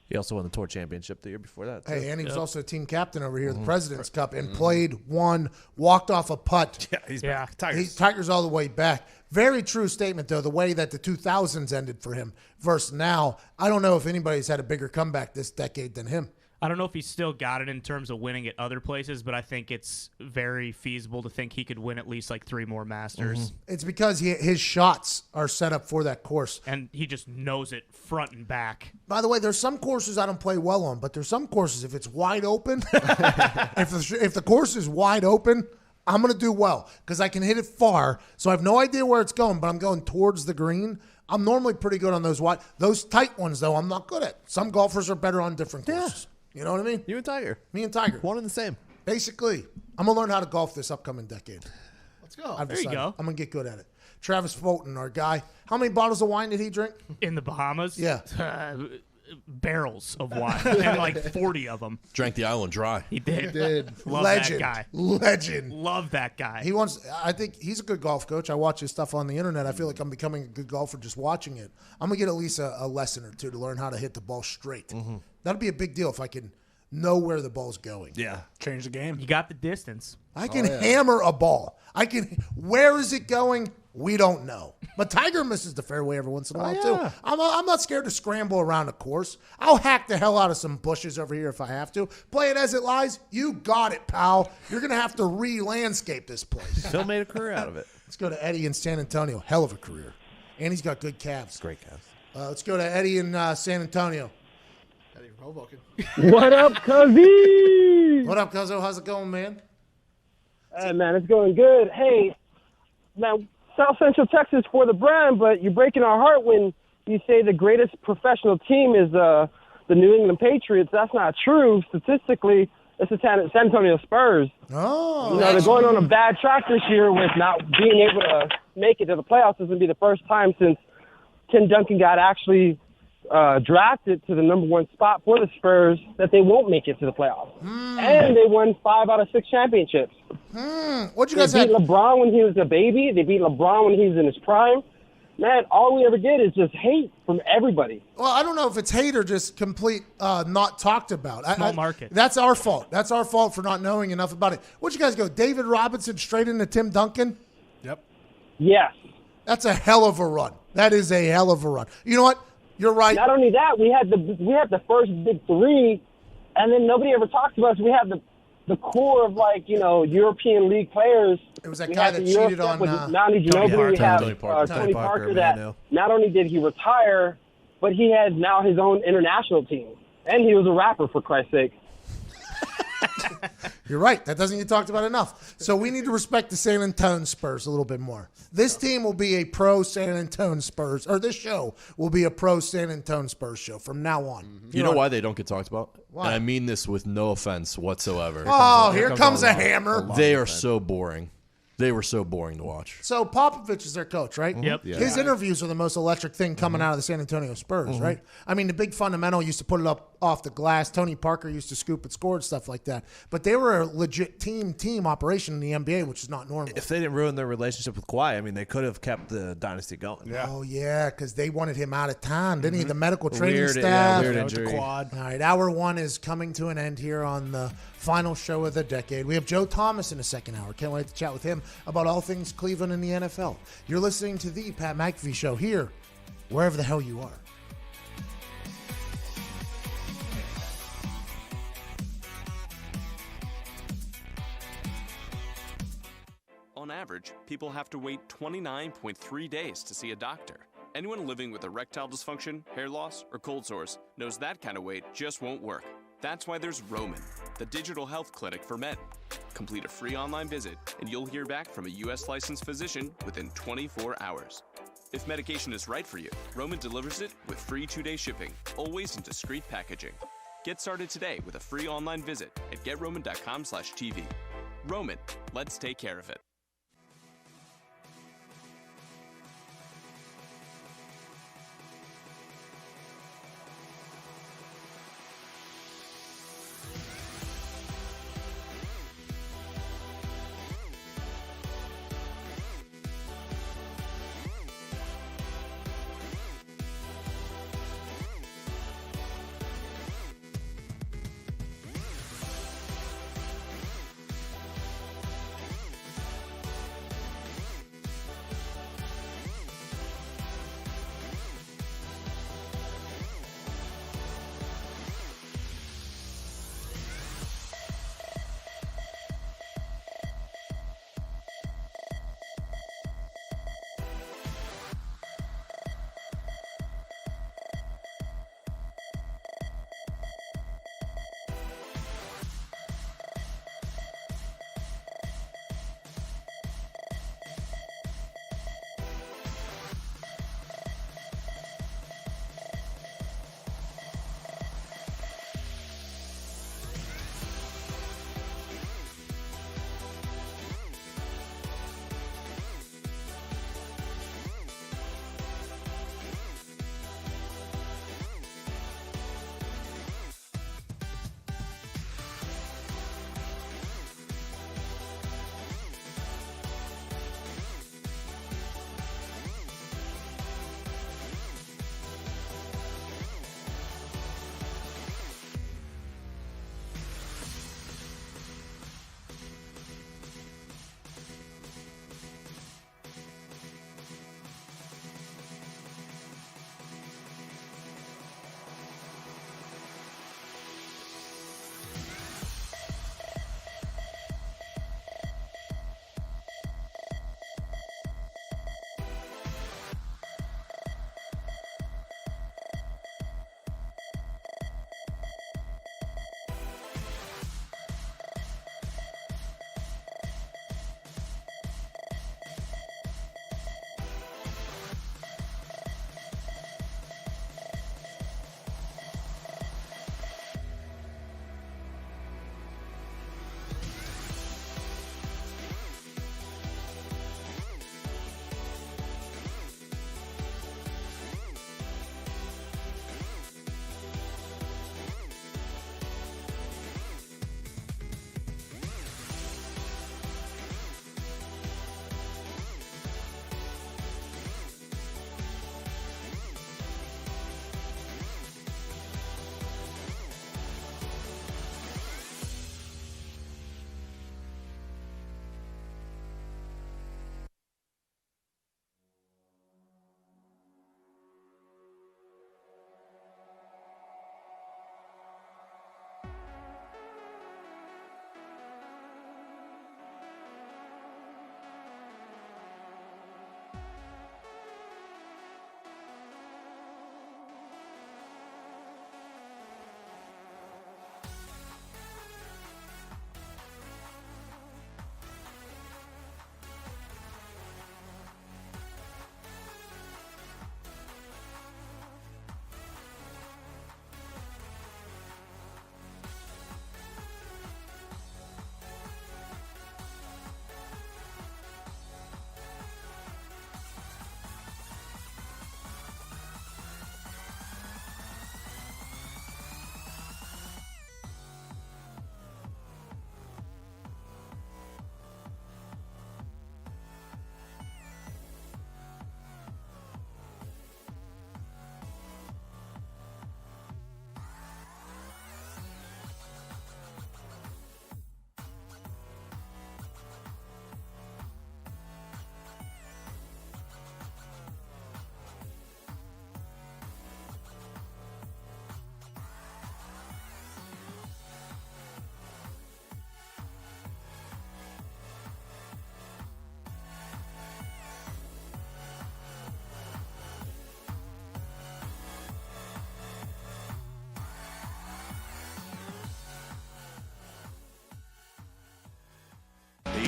He also won the Tour Championship the year before that, too. Hey, and he was also a team captain over here, the President's Cup, and played, won, walked off a putt. Yeah, he's back. Tiger's all the way back. Very true statement, though, the way that the 2000s ended for him versus now. I don't know if anybody's had a bigger comeback this decade than him. I don't know if he's still got it in terms of winning at other places, but I think it's very feasible to think he could win at least like 3 more Masters. It's because his shots are set up for that course. And he just knows it front and back. By the way, there's some courses I don't play well on, but there's some courses, if it's wide open, if the course is wide open, I'm going to do well because I can hit it far. So I have no idea where it's going, but I'm going towards the green. I'm normally pretty good on those wide. Those tight ones, though, I'm not good at. Some golfers are better on different courses. You know what I mean? You and Tiger. Me and Tiger. One and the same. Basically, I'm going to learn how to golf this upcoming decade. Let's go. I've There you decided. go. I'm going to get good at it. Travis Fulton, our guy. How many bottles of wine did he drink? In the Bahamas? Yeah. Barrels of wine. And like 40 of them. Drank the island dry. He did. He did. Love Legend. that guy. Legend. Love that guy. I think he's a good golf coach. I watch his stuff on the internet. I feel like I'm becoming a good golfer just watching it. I'm going to get at least a lesson or two to learn how to hit the ball straight. That'd be a big deal if I can know where the ball's going. Yeah. Change the game. You got the distance. I can hammer a ball. Where is it going? We don't know. But Tiger misses the fairway every once in a while, too. I'm not scared to scramble around a course. I'll hack the hell out of some bushes over here if I have to. Play it as it lies. You got it, pal. You're going to have to re-landscape this place. Phil made a career out of it. Let's go to Eddie in San Antonio. Hell of a career. And he's got good calves. Great calves. Let's go to Eddie in San Antonio. Eddie from Hoboken. What up, Cuzzy? What up, Cuzzo? How's it going, man? Hey, man, it's going good. Hey, man, South Central Texas for the brand, but you're breaking our heart when you say the greatest professional team is the New England Patriots. That's not true. Statistically, it's the San Antonio Spurs. Oh. They're going on a bad track this year with not being able to make it to the playoffs. This will be the first time since Tim Duncan got actually drafted to the number 1 spot for the Spurs that they won't make it to the playoffs. And they won 5 out of 6 championships. What'd you guys They beat LeBron when he was a baby. They beat LeBron when he was in his prime. Man, all we ever get is just hate from everybody. Well, I don't know if it's hate or just complete not talked about. Small market. That's our fault. That's our fault for not knowing enough about it. What'd you guys go? David Robinson straight into Tim Duncan? Yep. Yes. That's a hell of a run. That is a hell of a run. You know what? You're right. Not only that, we had the first big 3, and then nobody ever talks about us. We have the core of European League players. It was that guy that cheated on Nani Ginobili. We have Tony Parker that not only did he retire, but he has now his own international team, and he was a rapper, for Christ's sake. You're right. That doesn't get talked about enough. So we need to respect the San Antonio Spurs a little bit more. This team will be a pro San Antonio Spurs, or this show will be a pro San Antonio Spurs show from now on. You know why they don't get talked about? Why? And I mean this with no offense whatsoever. Oh, here comes a hammer. They are so boring. They were so boring to watch. So Popovich is their coach, right? Yep. Yeah. His interviews are the most electric thing coming out of the San Antonio Spurs, right? I mean, the big fundamental used to put it up off the glass. Tony Parker used to scoop it, scored, stuff like that. But they were a legit team operation in the NBA, which is not normal. If they didn't ruin their relationship with Kawhi, I mean, they could have kept the dynasty going. Yeah. Oh, yeah, because they wanted him out of town, didn't he? The medical training Weird, staff. weird With the injury. quad. All right, hour one is coming to an end here on the final show of the decade. We have Joe Thomas in the second hour. Can't wait to chat with him about all things Cleveland and the NFL. You're listening to the Pat McAfee Show here, wherever the hell you are. On average, people have to wait 29.3 days to see a doctor. Anyone living with erectile dysfunction, hair loss, or cold sores knows that kind of wait just won't work. That's why there's Roman, the digital health clinic for men. Complete a free online visit, and you'll hear back from a U.S. licensed physician within 24 hours. If medication is right for you, Roman delivers it with free 2-day shipping, always in discreet packaging. Get started today with a free online visit at GetRoman.com/TV. Roman, let's take care of it.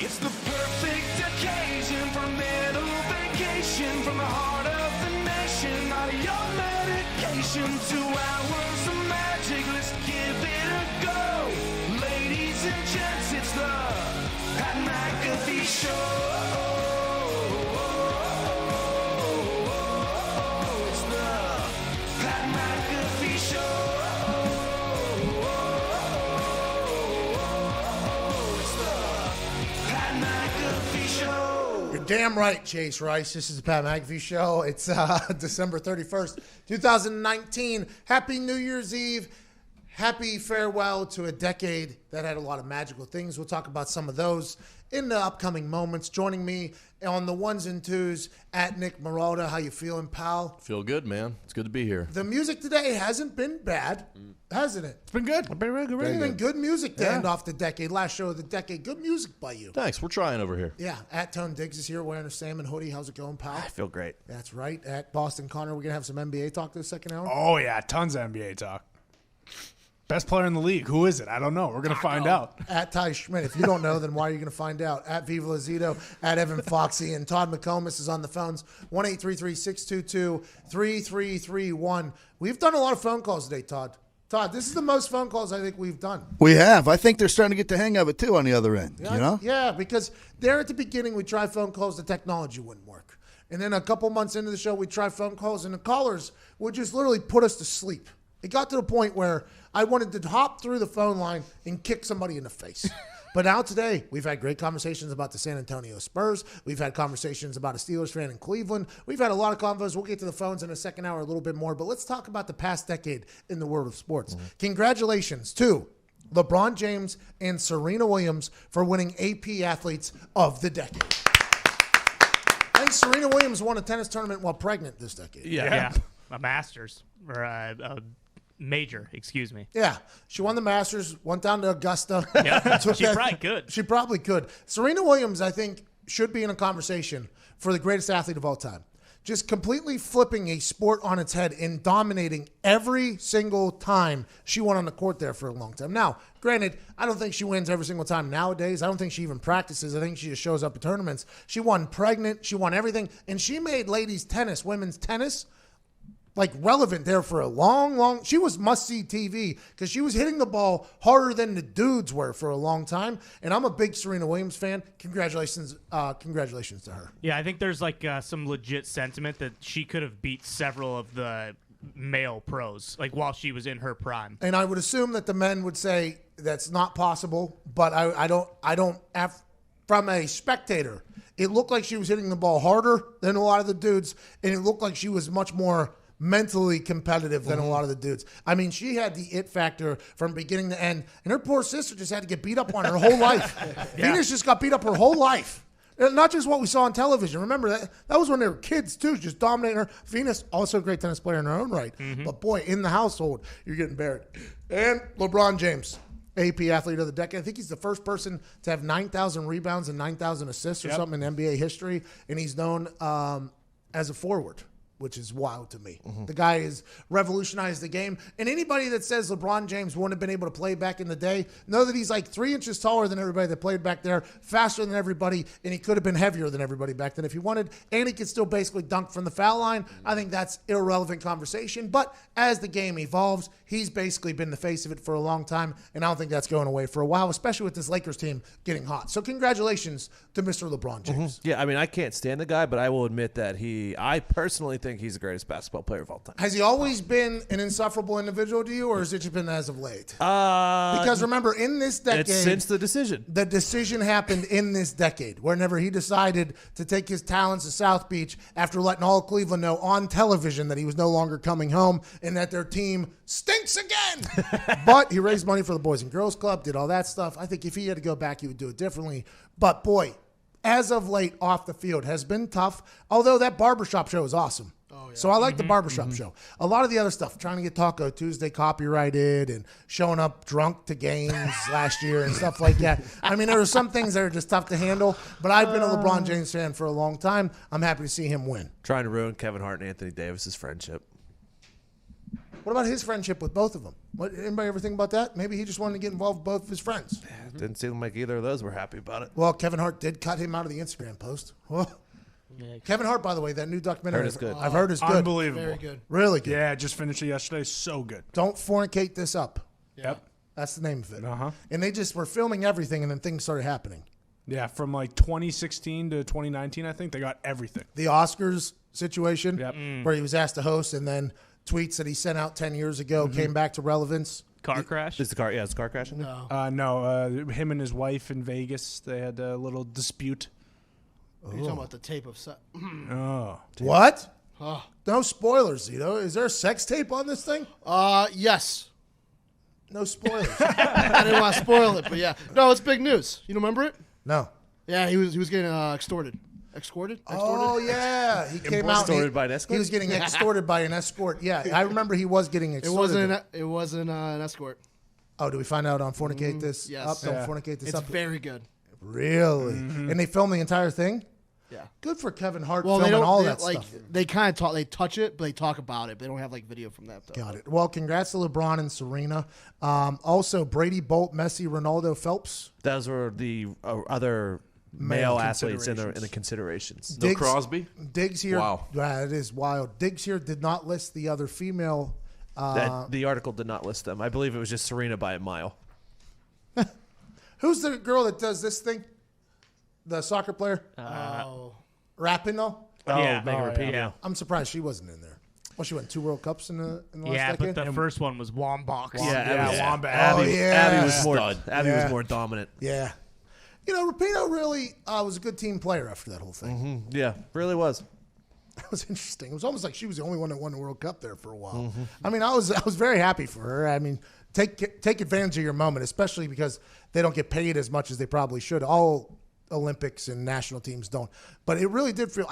It's the perfect occasion for a mental vacation from the heart of the nation. Not your medication, 2 hours of magic. Let's give it a go. Ladies and gents, it's the Pat McAfee Show. It's the Pat McAfee Show. It's the Pat McAfee Show. You're damn right, Chase Rice. This is the Pat McAfee Show. It's December 31st, 2019. Happy New Year's Eve. Happy farewell to a decade that had a lot of magical things. We'll talk about some of those in the upcoming moments. Joining me on the ones and twos at Nick Marrone. How you feeling, pal? Feel good, man. It's good to be here. The music today hasn't been bad, hasn't it? It's been good. It's been good music to end off the decade. Last show of the decade. Good music by you. Thanks. We're trying over here. Yeah. At Tone Diggs is here wearing a salmon hoodie. How's it going, pal? I feel great. That's right. At Boston Connor, we're going to have some NBA talk this second hour. Oh, yeah. Tons of NBA talk. Best player in the league. Who is it? I don't know. We're going to find out. At Ty Schmidt. If you don't know, then why are you going to find out? At Viva Lazito, at Evan Foxy, and Todd McComas is on the phones. 1-833-622-3331. We've done a lot of phone calls today, Todd. Todd, this is the most phone calls I think we've done. We have. I think they're starting to get the hang of it, too, on the other end. Yeah, You know? Yeah, because there at the beginning, we tried phone calls, the technology wouldn't work. And then a couple months into the show, we tried phone calls, and the callers would just literally put us to sleep. It got to the point where I wanted to hop through the phone line and kick somebody in the face. But now today, we've had great conversations about the San Antonio Spurs. We've had conversations about a Steelers fan in Cleveland. We've had a lot of convos. We'll get to the phones in the second hour a little bit more. But let's talk about the past decade in the world of sports. Congratulations to LeBron James and Serena Williams for winning AP Athletes of the Decade. I think Serena Williams won a tennis tournament while pregnant this decade. Yeah. A Masters or a major, excuse me. Yeah, she won the Masters, went down to Augusta. Yeah, she probably could. She probably could. Serena Williams, I think, should be in a conversation for the greatest athlete of all time. Just completely flipping a sport on its head and dominating every single time she went on the court there for a long time. Now, granted, I don't think she wins every single time nowadays. I don't think she even practices. I think she just shows up at tournaments. She won pregnant. She won everything. And she made ladies tennis, women's tennis, like relevant there for a long, she was must-see TV because she was hitting the ball harder than the dudes were for a long time. And I'm a big Serena Williams fan. Congratulations to her. Yeah, I think there's like some legit sentiment that she could have beat several of the male pros, like while she was in her prime. And I would assume that the men would say that's not possible, but I don't have, from a spectator, it looked like she was hitting the ball harder than a lot of the dudes, and it looked like she was much more mentally competitive than a lot of the dudes. I mean, she had the it factor from beginning to end, and her poor sister just had to get beat up on her whole life. Venus just got beat up her whole life. And not just what we saw on television. Remember, that was when they were kids, too, just dominating her. Venus, also a great tennis player in her own right. But, boy, in the household, you're getting buried. And LeBron James, AP Athlete of the Decade. I think he's the first person to have 9,000 rebounds and 9,000 assists or something in NBA history, and he's known as a forward, which is wild to me. The guy has revolutionized the game. And anybody that says LeBron James wouldn't have been able to play back in the day, know that he's like 3 inches taller than everybody that played back there, faster than everybody, and he could have been heavier than everybody back then if he wanted. And he could still basically dunk from the foul line. I think that's irrelevant conversation. But as the game evolves, he's basically been the face of it for a long time, and I don't think that's going away for a while, especially with this Lakers team getting hot. So congratulations to Mr. LeBron James. Yeah, I mean, I can't stand the guy, but I will admit that I personally think he's the greatest basketball player of all time. Has he always been an insufferable individual to you, or has it just been as of late? Because remember, in this decade, it's since the decision. The decision happened in this decade, whenever he decided to take his talents to South Beach after letting all of Cleveland know on television that he was no longer coming home and that their team stinks again. But he raised money for the Boys and Girls Club, did all that stuff. I think if he had to go back, he would do it differently. But boy, as of late, off the field has been tough, although that barbershop show is awesome. So I like the barbershop show. A lot of the other stuff, trying to get Taco Tuesday copyrighted and showing up drunk to games last year and stuff like that. I mean, there are some things that are just tough to handle, but I've been a LeBron James fan for a long time. I'm happy to see him win. Trying to ruin Kevin Hart and Anthony Davis's friendship. What about his friendship with both of them? Anybody ever think about that? Maybe he just wanted to get involved with both of his friends. Didn't seem like either of those were happy about it. Well, Kevin Hart did cut him out of the Instagram post. Well, Kevin Hart, by the way, that new documentary Heard is good. I've heard is good. Unbelievable. Very good. Really good. Yeah, just finished it yesterday. So good. Don't fornicate this up. Yep. That's the name of it. Uh-huh. And they just were filming everything, and then things started happening. Yeah, from like 2016 to 2019, I think they got everything. The Oscars situation, Yep. where he was asked to host, and then tweets that he sent out 10 years ago came back to relevance. Car crash? Is the car? Yeah, is the car crashing? No, him and his wife in Vegas, they had a little dispute. Are you talking about the tape of sex? Oh. What? Oh. No spoilers, Zito. Is there a sex tape on this thing? Yes. No spoilers. I didn't want to spoil it, but yeah. No, it's big news. You don't remember it? No. Yeah, he was getting extorted. Extorted? Oh, yeah. He came out. Extorted by an escort? He was getting extorted by an escort. Yeah, I remember he was getting extorted. It wasn't an escort. Oh, do we find out on Fornicate this? Yes. Up? Don't Fornicate this It's up? very good. Really? And they filmed the entire thing? Yeah. Good for Kevin Hart Well, filming they don't all they, that like, stuff. They kind of talk. They touch it, but they talk about it. They don't have like video from that though. Got it. Well, congrats to LeBron and Serena. Also, Brady, Bolt, Messi, Ronaldo, Phelps. Those were the other male athletes in the considerations. No Crosby? Diggs here. Wow. Yeah, it is wild. Diggs here did not list the other female. The article did not list them. I believe it was just Serena by a mile. Who's the girl that does this thing? The soccer player? Rapping, though? Yeah. Megan Rapinoe. Yeah. I'm surprised she wasn't in there. Well, she won 2 World Cups in the last Yeah, decade. but the first one was Wombox. Wombat. Abby was more. Stud. Abby was more dominant. Yeah. You know, Rapinoe really was a good team player after that whole thing. Yeah, really was. That was interesting. It was almost like she was the only one that won the World Cup there for a while. I mean, I was very happy for her. I mean, take advantage of your moment, especially because they don't get paid as much as they probably should. All Olympics and national teams don't. But it really did feel.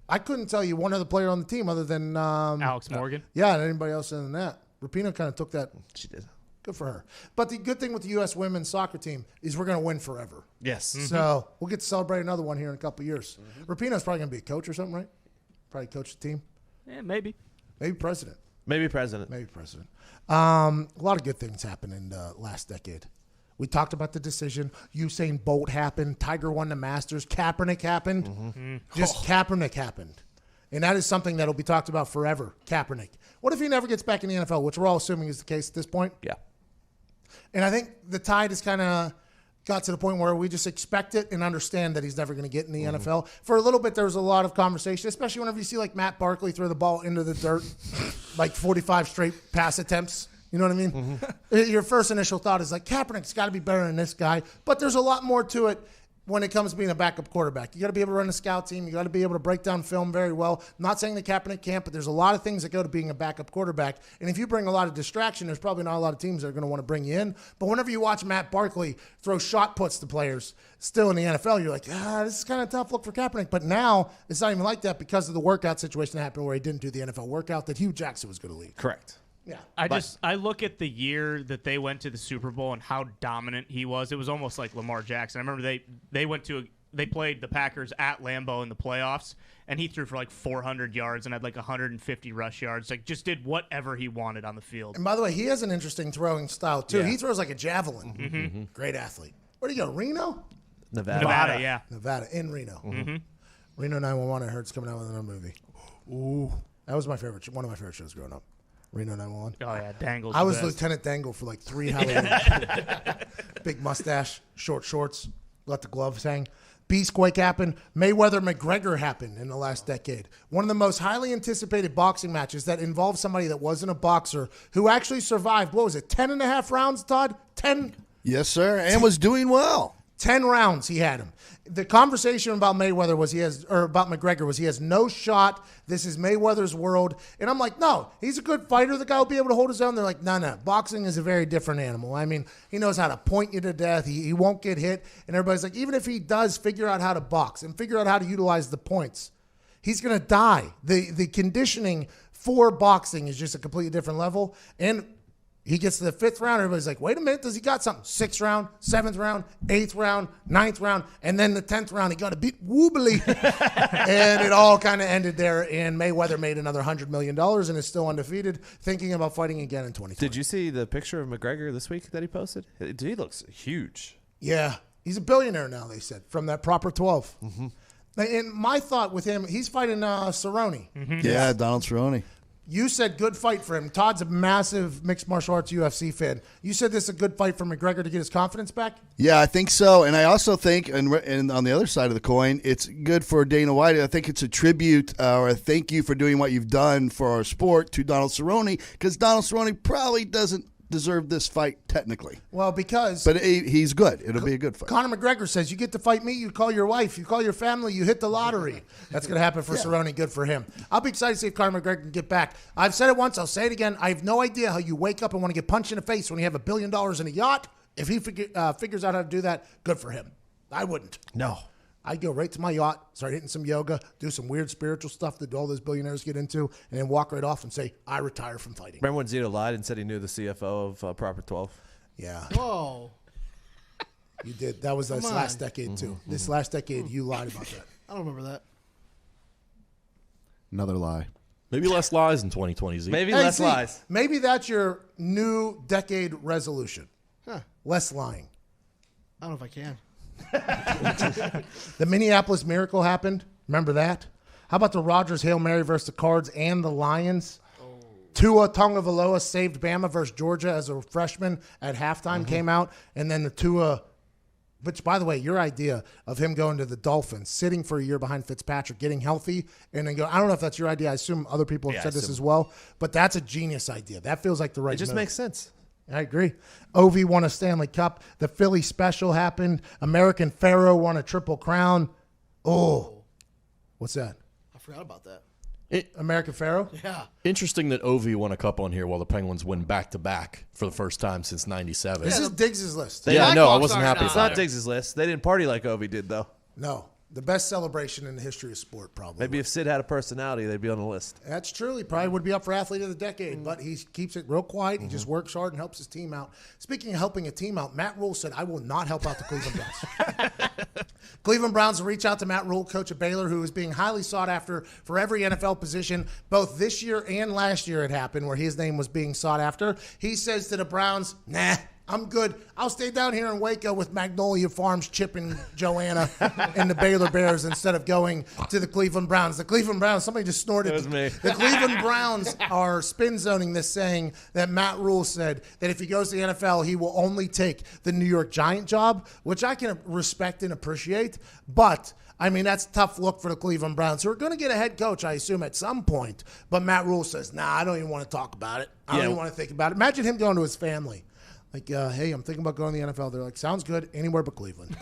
I couldn't tell you one other player on the team other than Alex Morgan. Yeah, and anybody else other than that. Rapinoe kind of took that. She did. Good for her. But the good thing with the U.S. women's soccer team is we're going to win forever. Yes. So we'll get to celebrate another one here in a couple of years. Rapinoe's probably going to be a coach or something, right? Probably coach the team. Yeah, maybe. Maybe president. Maybe president. Maybe president. A lot of good things happened in the last decade. We talked about the decision. Usain Bolt happened. Tiger won the Masters. Kaepernick happened. Just Kaepernick happened. And that is something that will be talked about forever. Kaepernick. What if he never gets back in the NFL, which we're all assuming is the case at this point? Yeah. And I think the tide has kind of got to the point where we just expect it and understand that he's never going to get in the NFL. For a little bit, there was a lot of conversation, especially whenever you see like Matt Barkley throw the ball into the dirt, like 45 straight pass attempts. You know what I mean? Your first initial thought is like, Kaepernick's got to be better than this guy. But there's a lot more to it when it comes to being a backup quarterback. You got to be able to run a scout team. You got to be able to break down film very well. I'm not saying that Kaepernick can't, but there's a lot of things that go to being a backup quarterback. And if you bring a lot of distraction, there's probably not a lot of teams that are going to want to bring you in. But whenever you watch Matt Barkley throw shot puts to players still in the NFL, you're like, this is kind of a tough look for Kaepernick. But now it's not even like that because of the workout situation that happened where he didn't do the NFL workout that Hugh Jackson was going to lead. Correct. Yeah. I look at the year that they went to the Super Bowl and how dominant he was. It was almost like Lamar Jackson. I remember they played the Packers at Lambeau in the playoffs, and he threw for like 400 yards and had like 150 rush yards. Like, just did whatever he wanted on the field. And by the way, he has an interesting throwing style, too. Yeah. He throws like a javelin. Great athlete. Where'd he go? Reno? Nevada, yeah. Nevada, in Reno. Reno 911, I heard, is coming out with another movie. Ooh. That was one of my favorite shows growing up. Reno 911. Oh, yeah, Dangle's I the was best. Lieutenant Dangle for like 3 Halloween. Big mustache, short shorts, let the gloves hang. Beastquake happened. Mayweather-McGregor happened in the last decade. One of the most highly anticipated boxing matches that involved somebody that wasn't a boxer who actually survived, what was it, 10 and a half rounds, Todd? 10? Yes, sir, and was doing well. 10 rounds he had him. The conversation about Mayweather about McGregor was he has no shot. This is Mayweather's world. And I'm like, no, he's a good fighter. The guy will be able to hold his own. They're like, no. Boxing is a very different animal. I mean, he knows how to point you to death. He won't get hit. And everybody's like, even if he does figure out how to box and figure out how to utilize the points, he's going to die. The conditioning for boxing is just a completely different level. And He gets to the 5th round. Everybody's like, wait a minute, does he got something? 6th round, 7th round, 8th round, 9th round, and then the 10th round, he got a bit wobbly. And it all kind of ended there, and Mayweather made another $100 million and is still undefeated, thinking about fighting again in 2020. Did you see the picture of McGregor this week that he posted? Dude, he looks huge. Yeah. He's a billionaire now, they said, from that proper 12. Mm-hmm. And my thought with him, he's fighting Cerrone. Mm-hmm. Yeah, Donald Cerrone. You said good fight for him. Todd's a massive mixed martial arts UFC fan. You said this is a good fight for McGregor to get his confidence back? Yeah, I think so. And I also think, and on the other side of the coin, it's good for Dana White. I think it's a tribute or a thank you for doing what you've done for our sport to Donald Cerrone, because Donald Cerrone probably doesn't deserve this fight technically. Well, because... But he's good. It'll be a good fight. Conor McGregor says, you get to fight me, you call your wife, you call your family, you hit the lottery. That's going to happen for Cerrone. Good for him. I'll be excited to see if Conor McGregor can get back. I've said it once, I'll say it again. I have no idea how you wake up and want to get punched in the face when you have $1 billion in a yacht. If he figures out how to do that, good for him. I wouldn't. No. I'd go right to my yacht, start hitting some yoga, do some weird spiritual stuff that all those billionaires get into, and then walk right off and say, I retire from fighting. Remember when Zito lied and said he knew the CFO of Proper 12? Yeah. Whoa. You did. That was this last decade, too. Mm-hmm. This last decade, you lied about that. I don't remember that. Another lie. Maybe less lies in 2020, Z. Maybe less lies. Maybe that's your new decade resolution. Huh. Less lying. I don't know if I can. The Minneapolis Miracle happened. Remember that? How about the Rodgers Hail Mary versus the Cards and the Lions? Tua Tagovailoa saved Bama versus Georgia as a freshman at halftime came out. And then the Tua, which, by the way, your idea of him going to the Dolphins, sitting for a year behind Fitzpatrick, getting healthy, and then go, I don't know if that's your idea. I assume other people have said this as well. But that's a genius idea. That feels like the right It just move. makes sense. I agree. Ovi won a Stanley Cup. The Philly Special happened. American Pharaoh won a Triple Crown. Oh, what's that? I forgot about that. American Pharaoh? Yeah. Interesting that Ovi won a cup on here while the Penguins win back-to-back for the first time since 97. This is Diggs' list. Yeah, I know. I wasn't happy It's about not it. Diggs' list. They didn't party like Ovi did, though. No. The best celebration in the history of sport, probably. Maybe if Sid had a personality, they'd be on the list. That's true. He probably would be up for Athlete of the Decade, but he keeps it real quiet. He just works hard and helps his team out. Speaking of helping a team out, Matt Rule said, I will not help out the Cleveland Browns. Cleveland Browns will reach out to Matt Rule, coach of Baylor, who is being highly sought after for every NFL position. Both this year and last year it happened where his name was being sought after. He says to the Browns, nah, I'm good. I'll stay down here in Waco with Magnolia Farms, Chip and Joanna and the Baylor Bears instead of going to the Cleveland Browns. The Cleveland Browns, somebody just snorted. It was me. The Cleveland Browns are spin zoning this, saying that Matt Rule said that if he goes to the NFL, he will only take the New York Giant job, which I can respect and appreciate. But I mean, that's a tough look for the Cleveland Browns, who are going to get a head coach, I assume, at some point. But Matt Rule says, nah, I don't even want to talk about it. I don't even want to think about it. Imagine him going to his family. Like, hey, I'm thinking about going to the NFL. They're like, sounds good. Anywhere but Cleveland.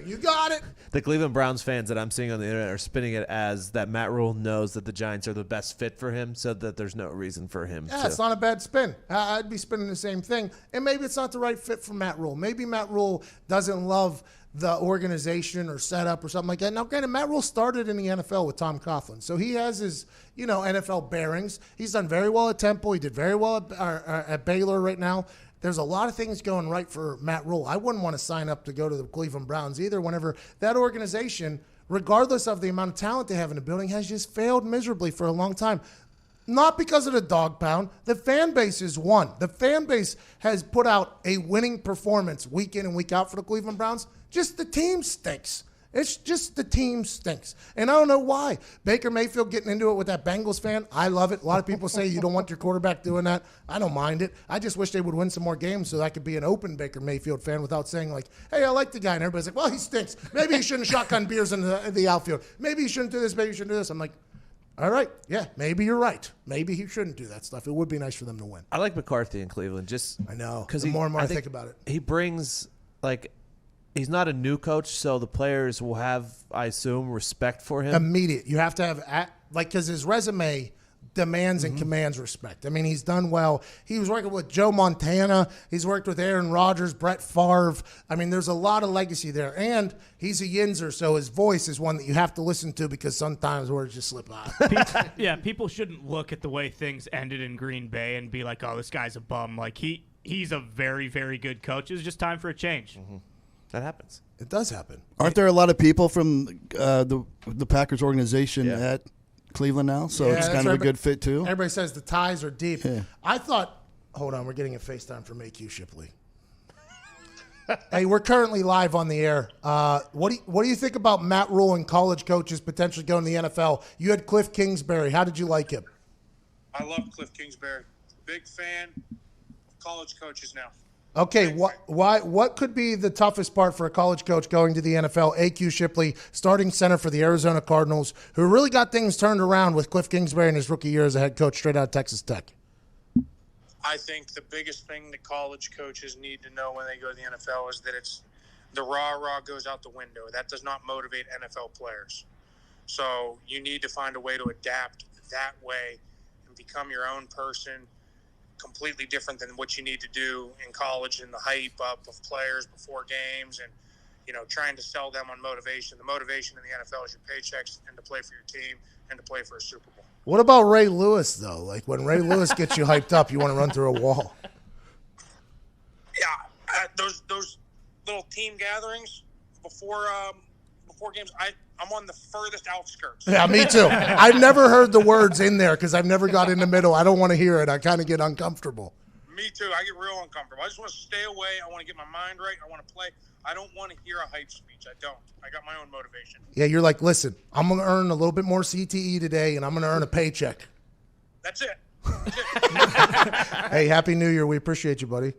You got it. The Cleveland Browns fans that I'm seeing on the internet are spinning it as that Matt Rule knows that the Giants are the best fit for him, so that there's no reason for him Yeah, to. it's not a bad spin. I'd be spinning the same thing. And maybe it's not the right fit for Matt Rule. Maybe Matt Rule doesn't love the organization or setup or something like that. Now, granted, Matt Rule started in the NFL with Tom Coughlin, so he has his, NFL bearings. He's done very well at Temple. He did very well at Baylor right now. There's a lot of things going right for Matt Rule. I wouldn't want to sign up to go to the Cleveland Browns either whenever that organization, regardless of the amount of talent they have in the building, has just failed miserably for a long time. Not because of the dog pound. The fan base is won. The fan base has put out a winning performance week in and week out for the Cleveland Browns. Just the team stinks. It's just the team stinks. And I don't know why. Baker Mayfield getting into it with that Bengals fan, I love it. A lot of people say you don't want your quarterback doing that. I don't mind it. I just wish they would win some more games so that I could be an open Baker Mayfield fan without saying like, hey, I like the guy. And everybody's like, well, he stinks. Maybe he shouldn't shotgun beers in the outfield. Maybe he shouldn't do this. Maybe he shouldn't do this. I'm like, all right, yeah, maybe you're right. Maybe he shouldn't do that stuff. It would be nice for them to win. I like McCarthy in Cleveland. I know. Because more and more I think about it. He brings, he's not a new coach, so the players will have, I assume, respect for him. Immediate. You have to have, because his resume demands and commands respect. I mean, he's done well. He was working with Joe Montana. He's worked with Aaron Rodgers, Brett Favre. I mean, there's a lot of legacy there. And he's a Yinzer, so his voice is one that you have to listen to because sometimes words just slip out. People shouldn't look at the way things ended in Green Bay and be like, oh, this guy's a bum. Like, he's a very, very good coach. It's just time for a change. That happens. It does happen. Aren't there a lot of people from the Packers organization at Cleveland now? So it's kind of a good fit, too? Everybody says the ties are deep. Yeah. I thought, hold on, we're getting a FaceTime from AQ Shipley. Hey, we're currently live on the air. What do you think about Matt Rule and college coaches potentially going to the NFL? You had Cliff Kingsbury. How did you like him? I love Cliff Kingsbury. Big fan of college coaches now. Okay, what could be the toughest part for a college coach going to the NFL? AQ Shipley, starting center for the Arizona Cardinals, who really got things turned around with Cliff Kingsbury in his rookie year as a head coach straight out of Texas Tech. I think the biggest thing that college coaches need to know when they go to the NFL is that it's the rah-rah goes out the window. That does not motivate NFL players. So you need to find a way to adapt that way and become your own person, completely different than what you need to do in college and the hype up of players before games and, trying to sell them on motivation. The motivation in the NFL is your paychecks and to play for your team and to play for a Super Bowl. What about Ray Lewis, though? Like, when Ray Lewis gets you hyped up, you want to run through a wall. Yeah, those little team gatherings before games, I'm on the furthest outskirts. Yeah, me too. I've never heard the words in there because I've never got in the middle. I don't want to hear it. I kind of get uncomfortable. Me too. I get real uncomfortable. I just want to stay away. I want to get my mind right. I want to play. I don't want to hear a hype speech. I don't. I got my own motivation. Yeah, you're like, listen, I'm going to earn a little bit more CTE today, and I'm going to earn a paycheck. That's it. Hey, Happy New Year. We appreciate you, buddy.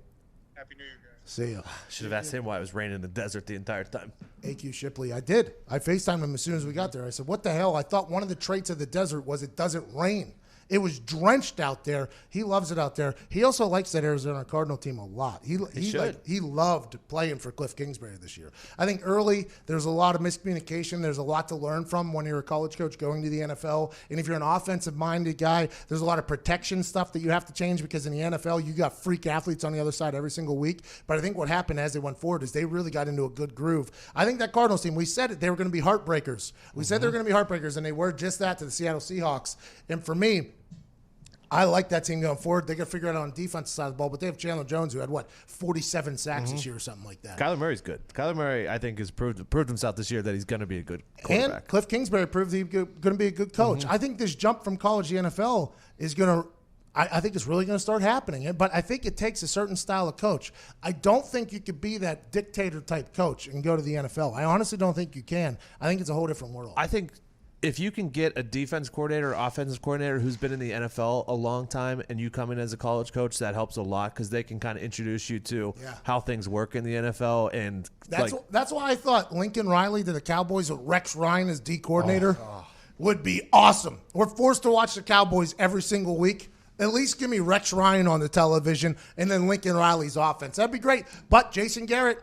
Happy New Year, guys. See ya. Should have asked him why it was raining in the desert the entire time. AQ Shipley, I did. I FaceTimed him as soon as we got there. I said, what the hell? I thought one of the traits of the desert was it doesn't rain. It was drenched out there. He loves it out there. He also likes that Arizona Cardinal team a lot. He loved playing for Cliff Kingsbury this year. I think early there's a lot of miscommunication. There's a lot to learn from when you're a college coach going to the NFL. And if you're an offensive-minded guy, there's a lot of protection stuff that you have to change because in the NFL you got freak athletes on the other side every single week. But I think what happened as they went forward is they really got into a good groove. I think that Cardinals team, we said it, they were going to be heartbreakers. We said they were going to be heartbreakers, and they were just that to the Seattle Seahawks. And for me, I like that team going forward. They got to figure it out on the defensive side of the ball, but they have Chandler Jones who had, 47 sacks this year or something like that. Kyler Murray's good. Kyler Murray, I think, has proved himself this year that he's going to be a good quarterback. And Cliff Kingsbury proved he's going to be a good coach. I think this jump from college to the NFL is going to I think it's really going to start happening. But I think it takes a certain style of coach. I don't think you could be that dictator-type coach and go to the NFL. I honestly don't think you can. I think it's a whole different world. I think if you can get a defense coordinator or offensive coordinator who's been in the NFL a long time and you come in as a college coach, that helps a lot because they can kind of introduce you to how things work in the NFL. And that's why I thought Lincoln Riley to the Cowboys with Rex Ryan as D coordinator would be awesome. We're forced to watch the Cowboys every single week. At least give me Rex Ryan on the television and then Lincoln Riley's offense. That'd be great. But Jason Garrett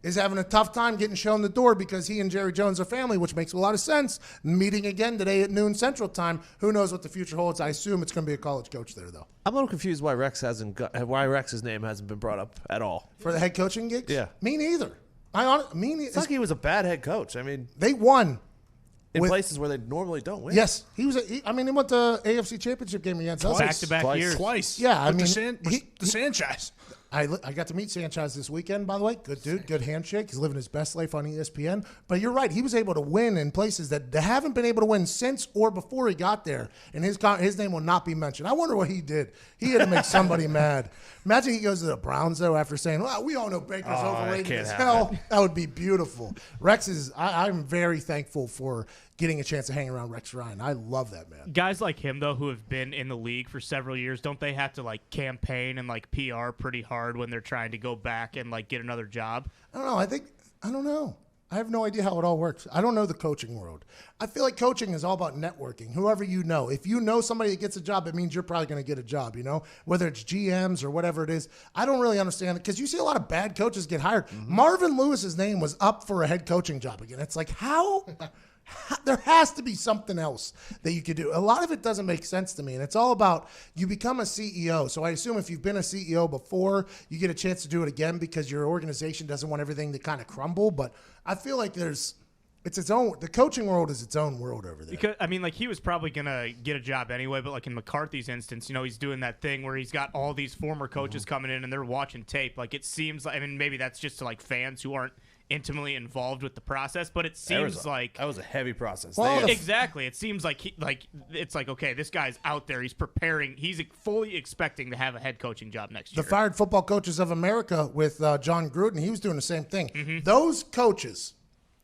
is having a tough time getting shown the door because he and Jerry Jones are family, which makes a lot of sense. Meeting again today at noon Central Time. Who knows what the future holds? I assume it's going to be a college coach there, though. I'm a little confused why Rex's name hasn't been brought up at all for the head coaching gigs. Yeah, me neither. It's like he was a bad head coach. I mean, they won in places where they normally don't win. Yes, he was. He went to AFC Championship game against us back-to-back years. Twice. Yeah, the Sanchez. I got to meet Sanchez this weekend, by the way. Good dude, good handshake. He's living his best life on ESPN. But you're right. He was able to win in places that they haven't been able to win since or before he got there. And his name will not be mentioned. I wonder what he did. He had to make somebody mad. Imagine he goes to the Browns, though, after saying, well, we all know Baker's overrated as hell. That would be beautiful. I'm very thankful for getting a chance to hang around Rex Ryan. I love that man. Guys like him, though, who have been in the league for several years, don't they have to campaign and PR pretty hard when they're trying to go back and get another job? I don't know. I don't know. I have no idea how it all works. I don't know the coaching world. I feel like coaching is all about networking. Whoever you know. If you know somebody that gets a job, it means you're probably going to get a job, whether it's GMs or whatever it is. I don't really understand it because you see a lot of bad coaches get hired. Marvin Lewis's name was up for a head coaching job again. It's like, how There has to be something else that you could do. A lot of it doesn't make sense to me, and it's all about you become a CEO. So I assume if you've been a CEO before, you get a chance to do it again because your organization doesn't want everything to kind of crumble. But I feel like it's its own. The coaching world is its own world over there. Because I mean, like he was probably gonna get a job anyway, but like in McCarthy's instance, he's doing that thing where he's got all these former coaches coming in and they're watching tape. Like it seems like, I mean, maybe that's just to like fans who aren't intimately involved with the process, but it seems like that was a heavy process. Well, exactly. It seems like it's like, okay, this guy's out there. He's preparing. He's fully expecting to have a head coaching job next year. The Fired Football Coaches of America with John Gruden, he was doing the same thing. Those coaches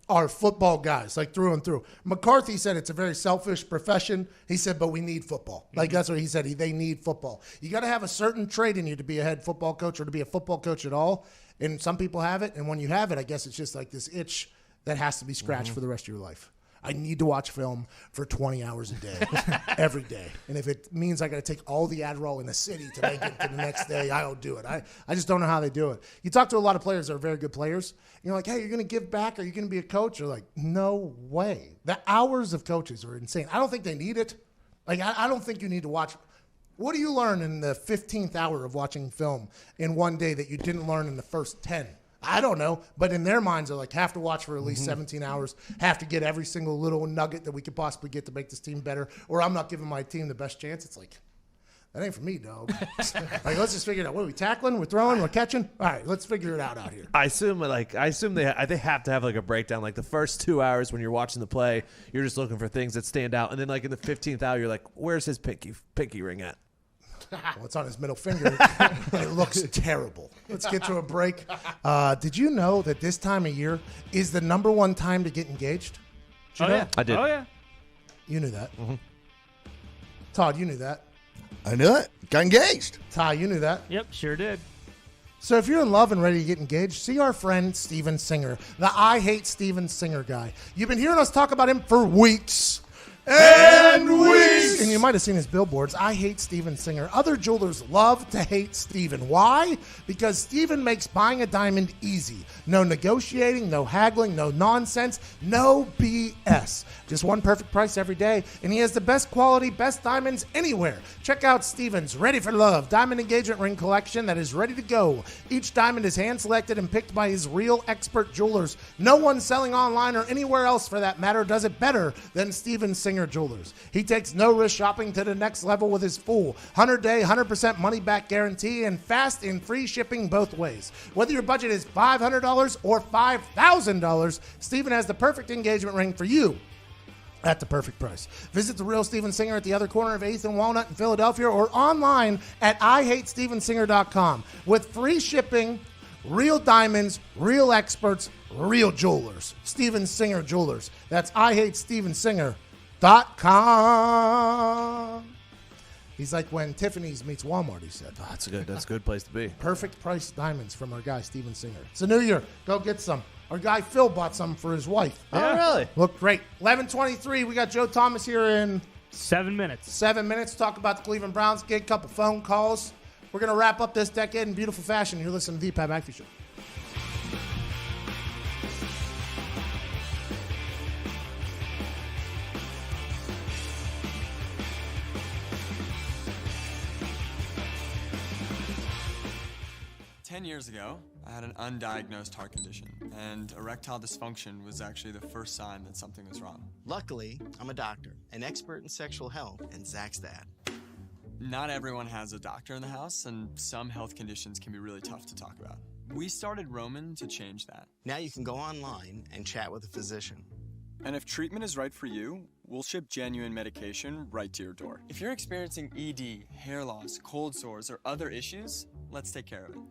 are football guys, like through and through. McCarthy said it's a very selfish profession. He said, but we need football. Like that's what he said. They need football. You got to have a certain trait in you to be a head football coach or to be a football coach at all. And some people have it. And when you have it, I guess it's just like this itch that has to be scratched for the rest of your life. I need to watch film for 20 hours a day, every day. And if it means I got to take all the Adderall in the city to make it to the next day, I'll do it. I just don't know how they do it. You talk to a lot of players that are very good players. And you're like, hey, you're going to give back? Are you going to be a coach? They're like, no way. The hours of coaches are insane. I don't think they need it. Like, I don't think you need to watch. What do you learn in the 15th hour of watching film in one day that you didn't learn in the first 10? I don't know, but in their minds, they're like, have to watch for at least 17 hours, have to get every single little nugget that we could possibly get to make this team better, or I'm not giving my team the best chance. It's like, that ain't for me, dog. Like, let's just figure it out. What are we tackling? We're throwing? We're catching? All right, let's figure it out here. I assume they have to have like a breakdown. Like the first 2 hours when you're watching the play, you're just looking for things that stand out, and then like in the 15th hour, you're like, where's his pinky ring at? Well, it's on his middle finger. It looks terrible. Let's get to a break. Did you know that this time of year is the number one time to get engaged? Did you know? Yeah. I did. Oh, yeah. You knew that. Todd, you knew that. I knew it. Got engaged. Ty, you knew that. Yep, sure did. So if you're in love and ready to get engaged, see our friend Steven Singer, the I Hate Steven Singer guy. You've been hearing us talk about him for weeks. And you might have seen his billboards. I hate Steven Singer. Other jewelers love to hate Steven. Why? Because Steven makes buying a diamond easy. No negotiating, no haggling, no nonsense, no BS. Just one perfect price every day, and he has the best quality, best diamonds anywhere. Check out Steven's Ready for Love diamond engagement ring collection that is ready to go. Each diamond is hand-selected and picked by his real expert jewelers. No one selling online or anywhere else for that matter does it better than Steven Singer Jewelers. He takes no risk shopping to the next level with his full 100-day, 100% money-back guarantee and fast and free shipping both ways. Whether your budget is $500 or $5,000, Steven has the perfect engagement ring for you at the perfect price. Visit The Real Steven Singer at the other corner of 8th and Walnut in Philadelphia or online at IHateStevenSinger.com. With free shipping, real diamonds, real experts, real jewelers. Steven Singer Jewelers. That's IHateStevenSinger.com. He's like when Tiffany's meets Walmart, he said. Oh, that's a good place to be. Perfect price diamonds from our guy, Steven Singer. It's a new year. Go get some. Our guy Phil bought some for his wife. Oh, really? Look great. 11:23. We got Joe Thomas here in 7 minutes. 7 minutes. Talk about the Cleveland Browns. Get a couple phone calls. We're going to wrap up this decade in beautiful fashion. You're listening to the Pat McAfee Show. Years ago, I had an undiagnosed heart condition, and erectile dysfunction was actually the first sign that something was wrong. Luckily, I'm a doctor, an expert in sexual health, and Zach's dad. Not everyone has a doctor in the house, and some health conditions can be really tough to talk about. We started Roman to change that. Now you can go online and chat with a physician. And if treatment is right for you, we'll ship genuine medication right to your door. If you're experiencing ED, hair loss, cold sores, or other issues, let's take care of it.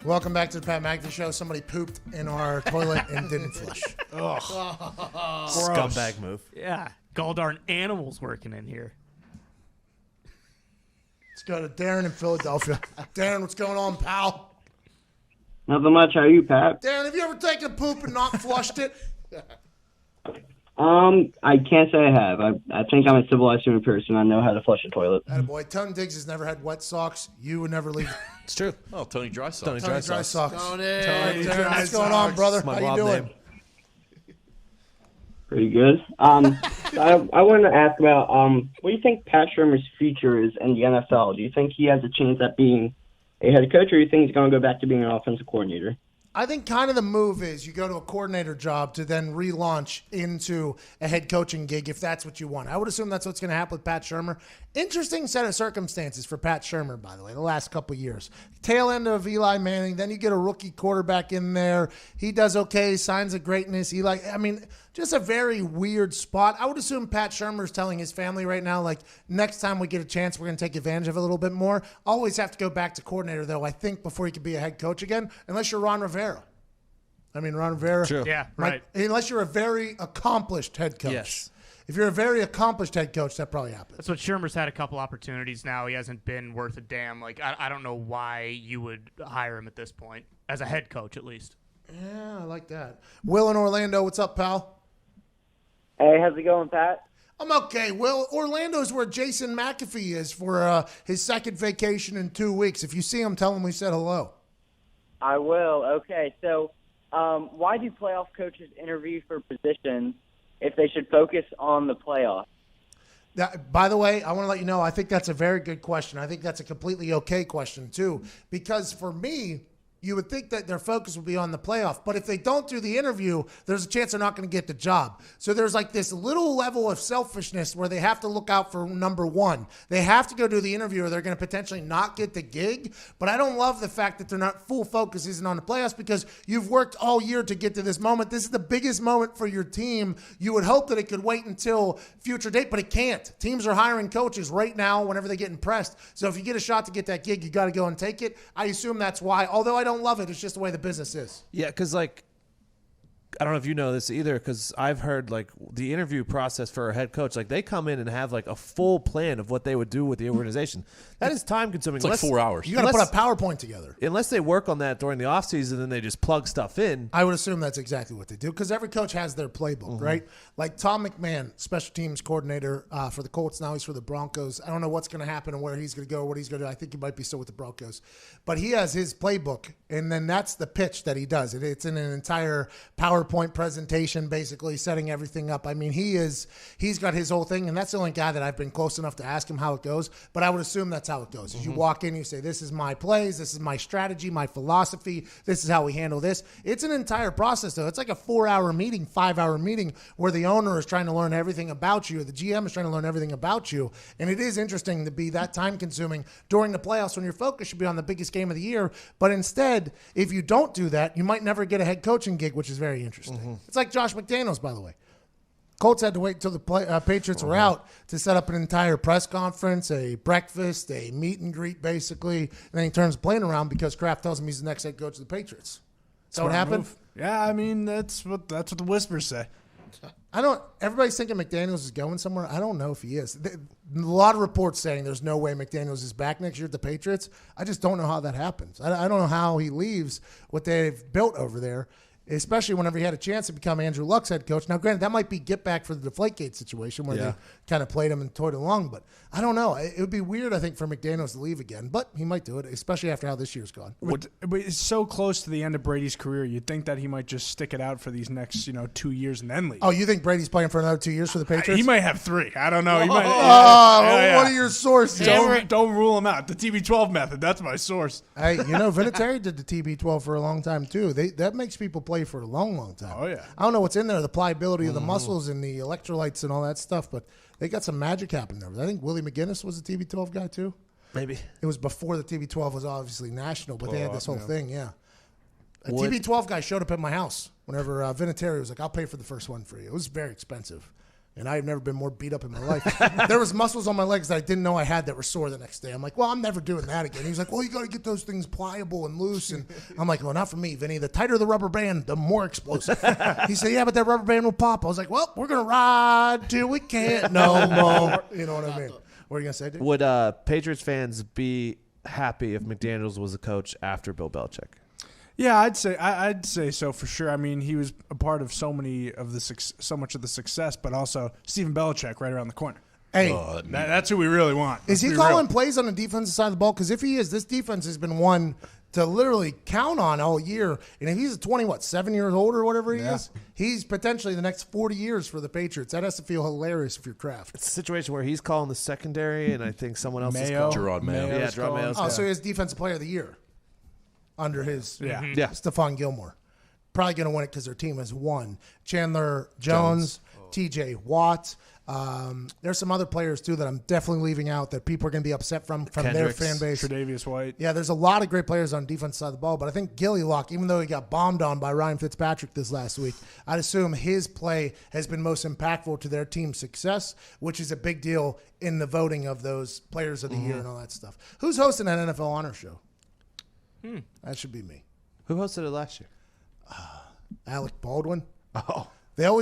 Welcome back to the Pat McAfee Show. Somebody pooped in our toilet and didn't flush. Ugh. Scumbag move. Yeah. Goldarn animals working in here. Let's go to Darren in Philadelphia. Darren, what's going on, pal? Nothing much. How are you, Pat? Darren, have you ever taken a poop and not flushed it? I can't say I have. I think I'm a civilized human person. I know how to flush a toilet. Attaboy. Tony Diggs has never had wet socks. You would never leave. It's true. Oh, Tony Dry Socks. Tony Dry Socks. Tony Dry what's going on, brother? My How you mob doing? name. Pretty good. I wanted to ask about what do you think Pat Shermer's future is in the NFL? Do you think he has a chance at being a head coach, or do you think he's going to go back to being an offensive coordinator? I think kind of the move is you go to a coordinator job to then relaunch into a head coaching gig if that's what you want. I would assume that's what's going to happen with Pat Shermer. Interesting set of circumstances for Pat Shermer, by the way, the last couple of years. Tail end of Eli Manning, then you get a rookie quarterback in there. He does okay, signs of greatness. Just a very weird spot. I would assume Pat Shermer's telling his family right now, like, next time we get a chance, we're going to take advantage of it a little bit more. Always have to go back to coordinator, though, I think, before he could be a head coach again, unless you're Ron Rivera. Ron Rivera. True. Yeah, right. Unless you're a very accomplished head coach. Yes. If you're a very accomplished head coach, that probably happens. That's what Shermer's had a couple opportunities now. He hasn't been worth a damn. Like, I don't know why you would hire him at this point, as a head coach at least. Yeah, I like that. Will in Orlando, what's up, pal? Hey, how's it going, Pat? I'm okay. Will, Orlando's where Jason McAfee is for his second vacation in 2 weeks. If you see him, tell him we said hello. I will. Okay, so why do playoff coaches interview for positions if they should focus on the playoffs? By the way, I want to let you know, I think that's a very good question. I think that's a completely okay question, too, because for me, you would think that their focus would be on the playoff. But if they don't do the interview, there's a chance they're not going to get the job. So there's like this little level of selfishness where they have to look out for number one. They have to go do the interview or they're going to potentially not get the gig. But I don't love the fact that they're not full focus isn't on the playoffs because you've worked all year to get to this moment. This is the biggest moment for your team. You would hope that it could wait until future date, but it can't. Teams are hiring coaches right now whenever they get impressed. So if you get a shot to get that gig, you got to go and take it. I assume that's why, although I don't love it. It's just the way the business is. Yeah, because I don't know if you know this either, because I've heard the interview process for a head coach, they come in and have a full plan of what they would do with the organization. That is time consuming. It's 4 hours. You got to put a PowerPoint together. Unless they work on that during the offseason, then they just plug stuff in. I would assume that's exactly what they do because every coach has their playbook, right? Like Tom McMahon, special teams coordinator for the Colts. Now he's for the Broncos. I don't know what's going to happen and where he's going to go, what he's going to do. I think he might be still with the Broncos. But he has his playbook, and then that's the pitch that he does. It's in an entire PowerPoint presentation, basically setting everything up. I mean, he's got his whole thing, and that's the only guy that I've been close enough to ask him how it goes. But I would assume that's how it goes. As you walk in, you say, this is my plays, this is my strategy, my philosophy, this is how we handle this. It's an entire process, though. It's like a 4-hour meeting, 5-hour meeting where the owner is trying to learn everything about you, the GM is trying to learn everything about you. And it is interesting to be that time-consuming during the playoffs when your focus should be on the biggest game of the year. But instead, if you don't do that, you might never get a head coaching gig, which is very interesting. It's like Josh McDaniels, by the way. Colts had to wait until the Patriots were out to set up an entire press conference, a breakfast, a meet and greet, basically. And then he turns the plane around because Kraft tells him he's the next head coach of the Patriots. Is that what happened? Yeah, I mean, that's what the whispers say. Everybody's thinking McDaniels is going somewhere. I don't know if he is. A lot of reports saying there's no way McDaniels is back next year at the Patriots. I just don't know how that happens. I don't know how he leaves what they've built over there, especially whenever he had a chance to become Andrew Luck's head coach. Now, granted, that might be get back for the Deflategate situation where they kind of played him and toyed along, but I don't know. It would be weird, I think, for McDaniels to leave again, but he might do it, especially after how this year's gone. But it's so close to the end of Brady's career, you'd think that he might just stick it out for these next 2 years and then leave. Oh, you think Brady's playing for another 2 years for the Patriots? He might have 3. I don't know. He might. What are your sources? Don't rule him out. The TB12 method. That's my source. Hey, Vinatieri did the TB12 for a long time too. That makes people play for a long, long time. Oh yeah. I don't know what's in there, the pliability of the muscles and the electrolytes and all that stuff, but they got some magic happening there. I think Willie McGinnis was a TB12 guy too. Maybe. It was before the TB12 was obviously national, but they had this whole thing. Yeah. A TB12 guy showed up at my house whenever Vinatieri was like, "I'll pay for the first one for you." It was very expensive. And I've never been more beat up in my life. There was muscles on my legs that I didn't know I had that were sore the next day. I'm like, well, I'm never doing that again. He was like, well, you got to get those things pliable and loose. And I'm like, well, not for me, Vinny. The tighter the rubber band, the more explosive. He said, yeah, but that rubber band will pop. I was like, well, we're going to ride till we can't no more. You know what I mean? What are you going to say, dude? Would Patriots fans be happy if McDaniels was a coach after Bill Belichick? Yeah, I'd say so for sure. I mean, he was a part of so much of the success, but also Stephen Belichick right around the corner. Hey, that's who we really want. Is he calling plays on the defensive side of the ball? Because if he is, this defense has been one to literally count on all year. And if he's 7 years old or whatever he is, he's potentially the next 40 years for the Patriots. That has to feel hilarious if you're Kraft. It's a situation where he's calling the secondary, and I think someone else is calling. Gerard Mayo. Yeah, Gerard Mayo. Oh, so he has Defensive Player of the Year under his Yeah. Stephon Gilmore. Probably going to win it because their team has won. Chandler Jones. T.J. Watt. There's some other players, too, that I'm definitely leaving out that people are going to be upset from their fan base. Tre'Davious White. Yeah, there's a lot of great players on defense side of the ball, but I think Gilly Lock, even though he got bombed on by Ryan Fitzpatrick this last week, I'd assume his play has been most impactful to their team's success, which is a big deal in the voting of those players of the year and all that stuff. Who's hosting that NFL Honor Show? That should be me. Who hosted it last year? Alec Baldwin. Oh. Now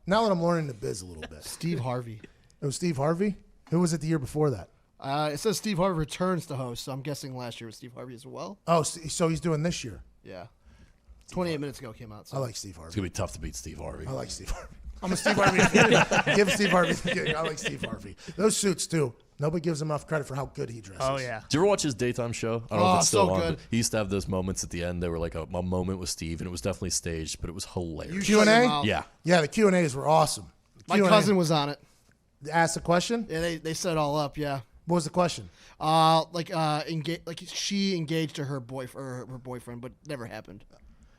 that I'm learning the biz a little bit. Steve Harvey. It was Steve Harvey? Who was it the year before that? It says Steve Harvey returns to host, so I'm guessing last year was Steve Harvey as well. Oh, so he's doing this year. Yeah. 28 minutes ago came out. So. I like Steve Harvey. It's going to be tough to beat Steve Harvey. I like Steve Harvey. I'm a Steve Harvey fan. Give Steve Harvey. I like Steve Harvey. Those suits, too. Nobody gives him enough credit for how good he dresses. Oh, yeah. Did you ever watch his daytime show? I don't know if it's still so on. good. But he used to have those moments at the end. They were like a moment with Steve, and it was definitely staged, but it was hilarious. Q&A? Yeah. Yeah, the Q&As were awesome. My cousin was on it. Asked a question? Yeah, they set it all up, yeah. What was the question? She engaged to her boyfriend, but never happened.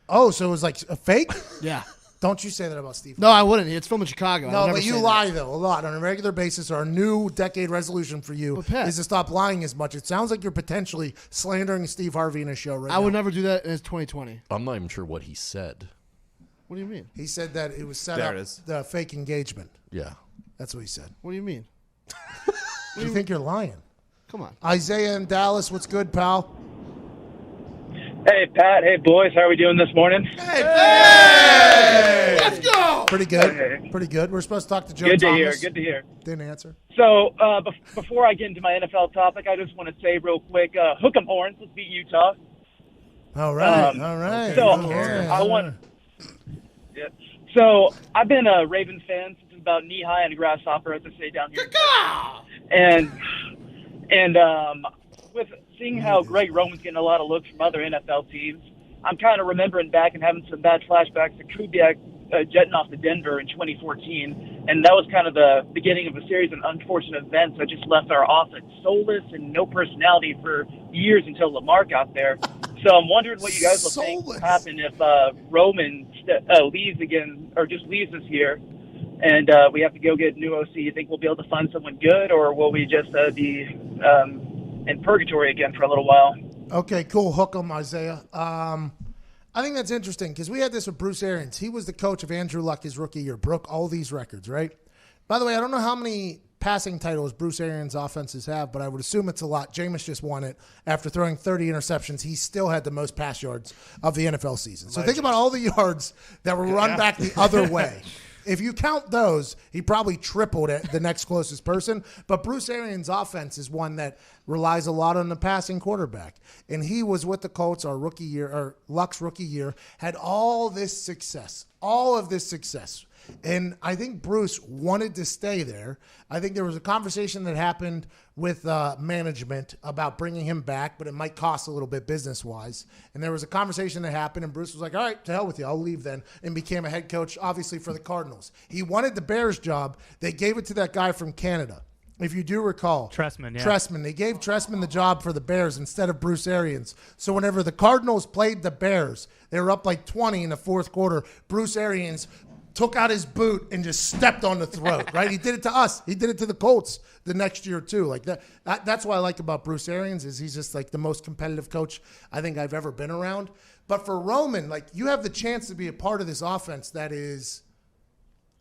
Oh, so it was like a fake? Yeah. Don't you say that about Steve. No, I wouldn't. It's filmed in Chicago. No, but you lie, though, a lot on a regular basis. Our new decade resolution for you is to stop lying as much. It sounds like you're potentially slandering Steve Harvey in a show right now. I would never do that, and it's 2020. I'm not even sure what he said. What do you mean? He said that it was set There up, it is. the fake engagement. Yeah. That's what he said. What do you mean? You think you're lying? Come on. Isaiah in Dallas, what's good, pal? Hey, Pat. Hey, boys. How are we doing this morning? Hey! Let's go! Pretty good. Pretty good. We're supposed to talk to Joe Good to Thomas. hear. Good to hear. Didn't answer. So, before I get into my NFL topic, I just want to say real quick, hook 'em horns. Let's beat Utah. All right. All right. So, Okay. I want... Yeah. So, I've been a Ravens fan since about knee-high and a grasshopper, as I say down here. And with seeing how Greg Roman's getting a lot of looks from other NFL teams, I'm kind of remembering back and having some bad flashbacks to Kubiak jetting off to Denver in 2014, and that was kind of the beginning of a series of unfortunate events that just left our offense soulless and no personality for years until Lamar got there. So I'm wondering what you guys will think will happen if Roman leaves again, or just leaves this year, and we have to go get a new OC. You think we'll be able to find someone good, or will we just be in purgatory again for a little while? Okay, cool. Hook 'em, Isaiah. I think that's interesting because we had this with Bruce Arians. He was the coach of Andrew Luck his rookie year, broke all these records, right? By the way, I don't know how many passing titles Bruce Arians' offenses have, but I would assume it's a lot. Jameis just won it. After throwing 30 interceptions, he still had the most pass yards of the NFL season. So think about all the yards that were run back the other way. If you count those, he probably tripled it, the next closest person. But Bruce Arians' offense is one that relies a lot on the passing quarterback. And he was with the Colts our rookie year, or Luck's rookie year, had all of this success. And I think Bruce wanted to stay there. I think there was a conversation that happened with management about bringing him back, but it might cost a little bit business-wise. And there was a conversation that happened, and Bruce was like, all right, to hell with you. I'll leave then, and became a head coach, obviously, for the Cardinals. He wanted the Bears job. They gave it to that guy from Canada. If you do recall. Trestman, yeah. Trestman. They gave Trestman the job for the Bears instead of Bruce Arians. So whenever the Cardinals played the Bears, they were up like 20 in the fourth quarter. Bruce Arians took out his boot and just stepped on the throat, right? He did it to us. He did it to the Colts the next year too. Like that's what I like about Bruce Arians is he's just like the most competitive coach I think I've ever been around. But for Roman, like you have the chance to be a part of this offense that is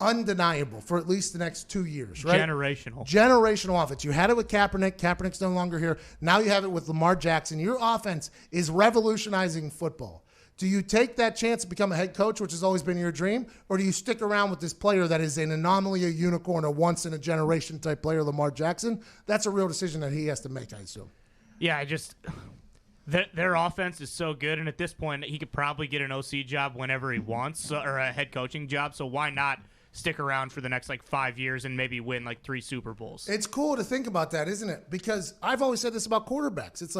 undeniable for at least the next 2 years, right? Generational offense. You had it with Kaepernick. Kaepernick's no longer here. Now you have it with Lamar Jackson. Your offense is revolutionizing football. Do you take that chance to become a head coach, which has always been your dream, or do you stick around with this player that is an anomaly, a unicorn, a once-in-a-generation type player, Lamar Jackson? That's a real decision that he has to make, I assume. Yeah, their offense is so good, and at this point, he could probably get an OC job whenever he wants, or a head coaching job, so why not stick around for the next 5 years and maybe win 3 Super Bowls? It's cool to think about that, isn't it? Because I've always said this about quarterbacks. It's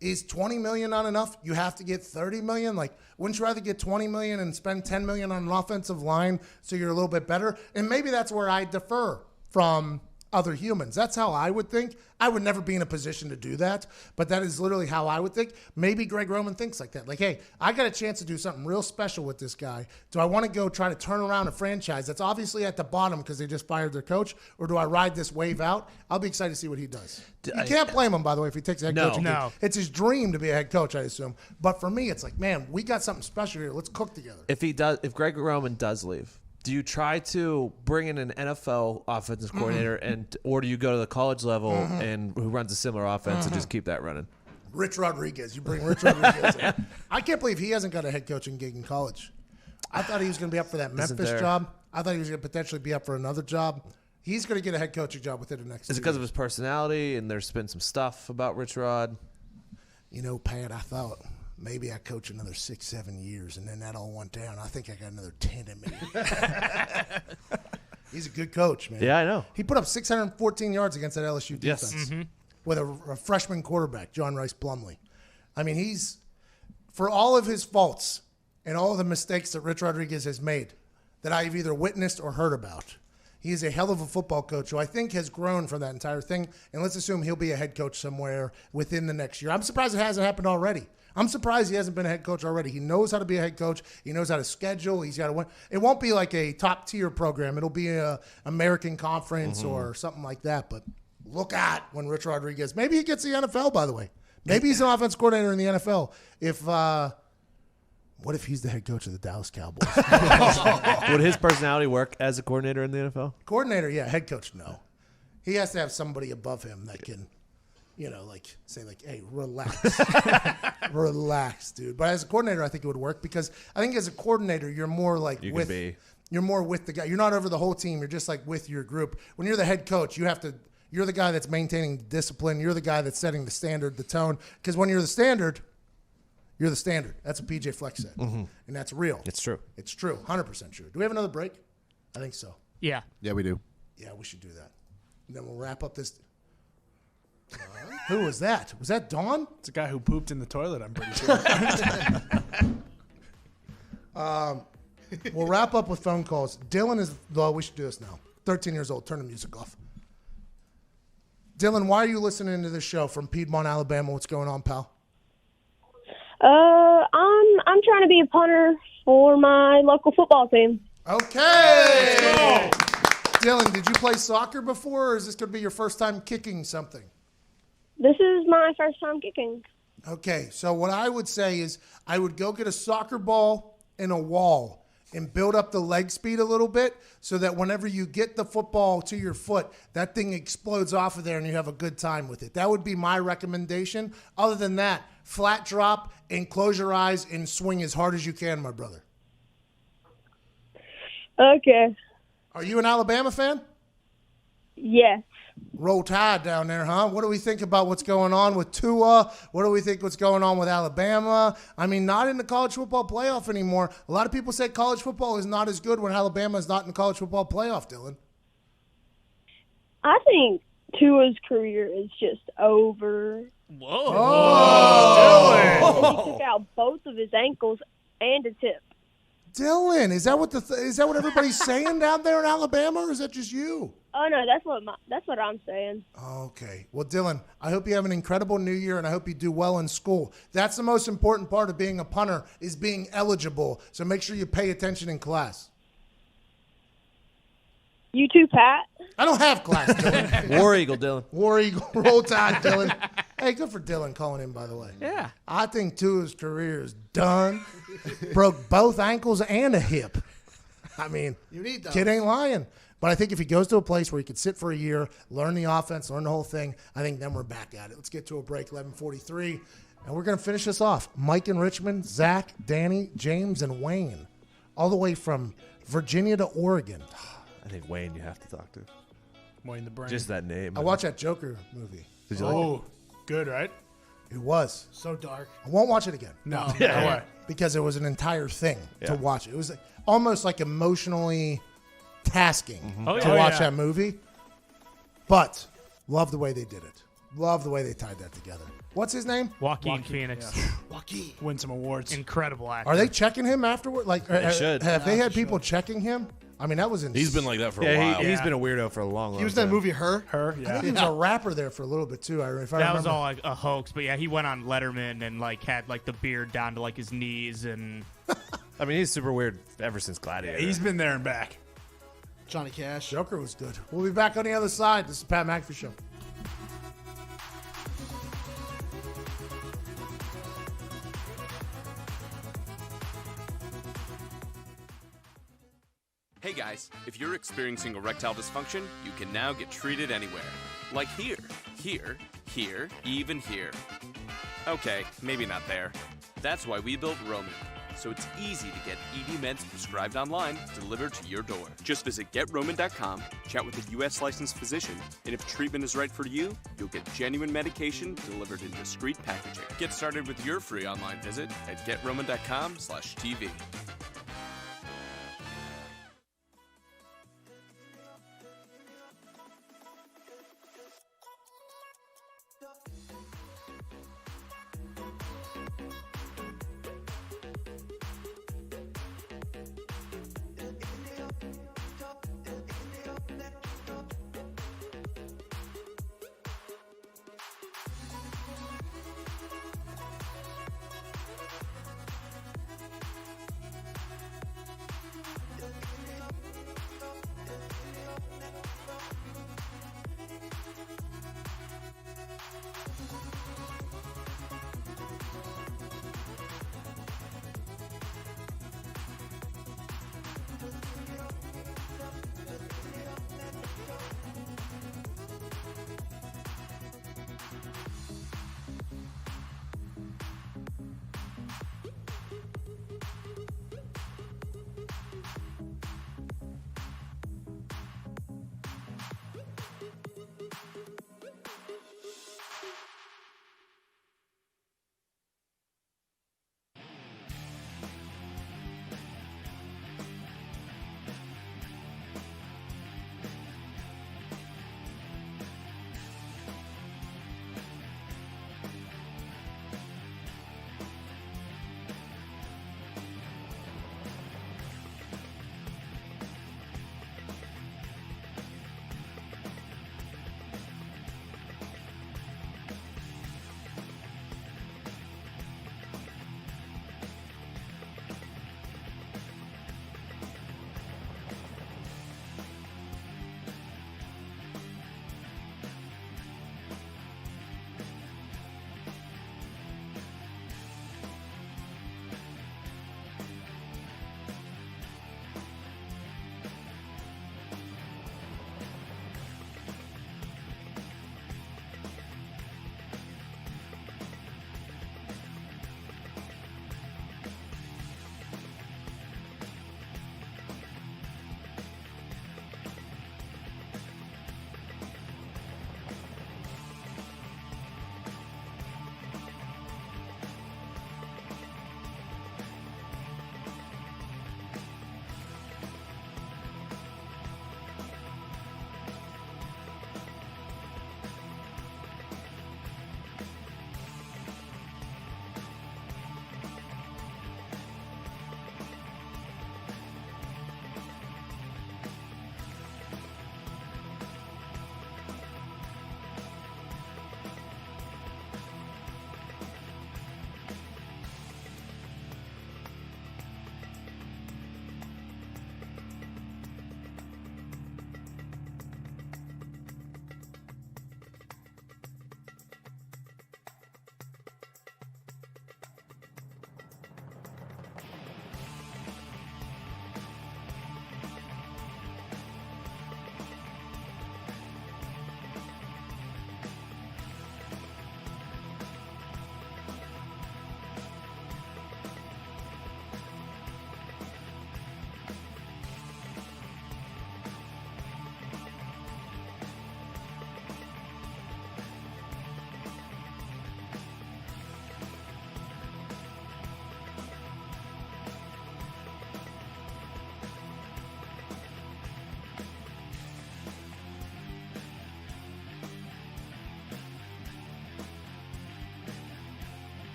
is $20 million not enough? You have to get $30 million? Wouldn't you rather get $20 million and spend $10 million on an offensive line so you're a little bit better? And maybe that's where I differ from other humans. That's how I would think. I would never be in a position to do that, but that is literally how I would think. Maybe Greg Roman thinks like that. Hey, I got a chance to do something real special with this guy. Do I want to go try to turn around a franchise that's obviously at the bottom because they just fired their coach, or do I ride this wave out? I'll be excited to see what he does. You can't blame him, by the way, if he takes a head coach. No. It's his dream to be a head coach, I assume. But for me, it's man, we got something special here. Let's cook together. If Greg Roman does leave, do you try to bring in an NFL offensive coordinator, or do you go to the college level and who runs a similar offense and just keep that running? Rich Rodriguez. You bring Rich Rodriguez in. I can't believe he hasn't got a head coaching gig in college. I thought he was going to be up for that Memphis job. I thought he was going to potentially be up for another job. He's going to get a head coaching job within the next 2 years. Is it because of his personality, and there's been some stuff about Rich Rod? Pat, I thought maybe I coach another 6-7 years, and then that all went down. I think I got another 10 in me. He's a good coach, man. Yeah, I know. He put up 614 yards against that LSU defense with a freshman quarterback, John Rice Plumlee. He's, for all of his faults and all of the mistakes that Rich Rodriguez has made that I've either witnessed or heard about, he is a hell of a football coach who I think has grown from that entire thing. And let's assume he'll be a head coach somewhere within the next year. I'm surprised it hasn't happened already. I'm surprised he hasn't been a head coach already. He knows how to be a head coach. He knows how to schedule. He's got to win. It won't be like a top-tier program. It'll be a American Conference or something like that. But look at when Rich Rodriguez. Maybe he gets the NFL, by the way. Maybe he's an offense coordinator in the NFL. What if he's the head coach of the Dallas Cowboys? Would his personality work as a coordinator in the NFL? Coordinator, yeah. Head coach, no. He has to have somebody above him that can – say hey, relax. Relax, dude. But as a coordinator, I think it would work because I think as a coordinator, you're more you're more with the guy. You're not over the whole team. You're just with your group. When you're the head coach, you're the guy that's maintaining the discipline. You're the guy that's setting the standard, the tone. Because when you're the standard, you're the standard. That's what PJ Fleck said. And that's real. It's true. It's true. 100% true. Do we have another break? I think so. Yeah. Yeah, we do. Yeah, we should do that. And then we'll wrap up this. Who was that? Was that Dawn? It's a guy who pooped in the toilet, I'm pretty sure. We'll wrap up with phone calls. Dylan is, we should do this now. 13 years old. Turn the music off. Dylan, why are you listening to this show from Piedmont, Alabama? What's going on, pal? I'm trying to be a punter for my local football team. Okay. Let's go. Dylan, did you play soccer before, or is this going to be your first time kicking something? This is my first time kicking. Okay, so what I would say is I would go get a soccer ball and a wall and build up the leg speed a little bit so that whenever you get the football to your foot, that thing explodes off of there and you have a good time with it. That would be my recommendation. Other than that, flat drop and close your eyes and swing as hard as you can, my brother. Okay. Are you an Alabama fan? Yes. Roll Tide down there, huh? What do we think about what's going on with Tua? What do we think what's going on with Alabama? Not in the college football playoff anymore. A lot of people say college football is not as good when Alabama is not in the college football playoff, Dylan. I think Tua's career is just over. Whoa. Oh. He took out both of his ankles and a tip. Dylan, is that what everybody's saying down there in Alabama, or is that just you? Oh no, that's what I'm saying. Okay. Well, Dylan, I hope you have an incredible new year, and I hope you do well in school. That's the most important part of being a punter is being eligible. So make sure you pay attention in class. You too, Pat. I don't have class, Dylan. War Eagle, Dylan. War Eagle. Roll Tide, Dylan. Hey, good for Dylan calling in, by the way. Yeah. I think Tua's career is done. Broke both ankles and a hip. I mean, You need those. kid ain't lying. But I think if he goes to a place where he could sit for a year, learn the offense, learn the whole thing, I think then we're back at it. Let's get to a break, 11:43, and we're going to finish this off. Mike in Richmond, Zach, Danny, James, and Wayne, all the way from Virginia to Oregon. I think Wayne you have to talk to. Wayne the Brain. Just that name. I watched that Joker movie. Did you like it? Oh, good, right? It was. So dark. I won't watch it again. No, no way. Because it was an entire thing to Yeah. watch. It was almost like emotionally tasking Oh, to yeah. watch Yeah. that movie. But love the way they did it. Love the way they tied that together. What's his name? Joaquin Phoenix. Joaquin. Win some awards. Incredible actor. Are they checking him afterward? Like, They should. Have they had people checking him? I mean, that was insane. He's been like that for a while. He's been a weirdo for a long He was in time. that movie Her. Her, I yeah. think he was a rapper there for a little bit too. If I That remember. was all like a hoax, but yeah, he went on Letterman and like had like the beard down to like his knees and I mean, he's super weird ever since Gladiator. He's been there and back. Johnny Cash. Joker was good. We'll be back on the other side. This is Pat McAfee Show. Hey guys, if you're experiencing erectile dysfunction, you can now get treated anywhere. Like here, here, here, even here. Okay, maybe not there. That's why we built Roman. So it's easy to get ED meds prescribed online, delivered to your door. Just visit GetRoman.com, chat with a U.S. licensed physician, and if treatment is right for you, you'll get genuine medication delivered in discreet packaging. Get started with your free online visit at GetRoman.com/TV.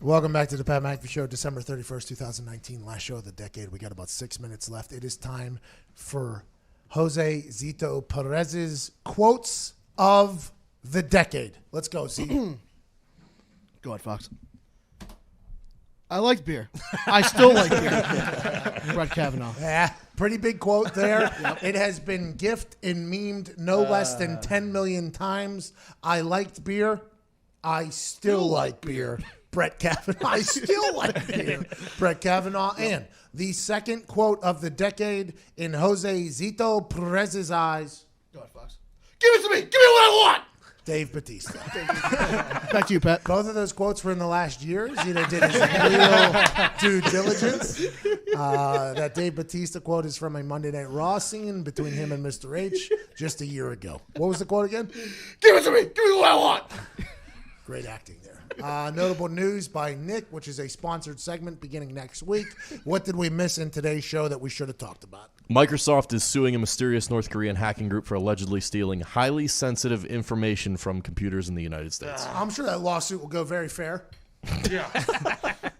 Welcome back to the Pat McAfee Show, December 31st, 2019, last show of the decade. We got about 6 minutes left. It is time for Jose Zito Perez's quotes of the decade. Let's go, Z. Go ahead, Fox. I like beer. I still like beer. Brett Kavanaugh. Yeah, pretty big quote there. It has been gifted and memed no less than 10 million times. I liked beer. I still like beer. Brett Kavanaugh. I still like beer. Brett Kavanaugh. And the second quote of the decade in Jose Zito Perez's eyes. Go ahead, Fox. Give it to me. Give me what I want. Dave Bautista. Back to you, Pat. Both of those quotes were in the last year. Zito did his real due diligence. That Dave Bautista quote is from a Monday Night Raw scene between him and Mr. H just a year ago. What was the quote again? Give it to me. Give me what I want. Great acting there. Notable news by Nick, which is a sponsored segment beginning next week. What did we miss in today's show that we should have talked about? Microsoft is suing a mysterious North Korean hacking group for allegedly stealing highly sensitive information from computers in the United States. I'm sure that lawsuit will go very fair. Yeah.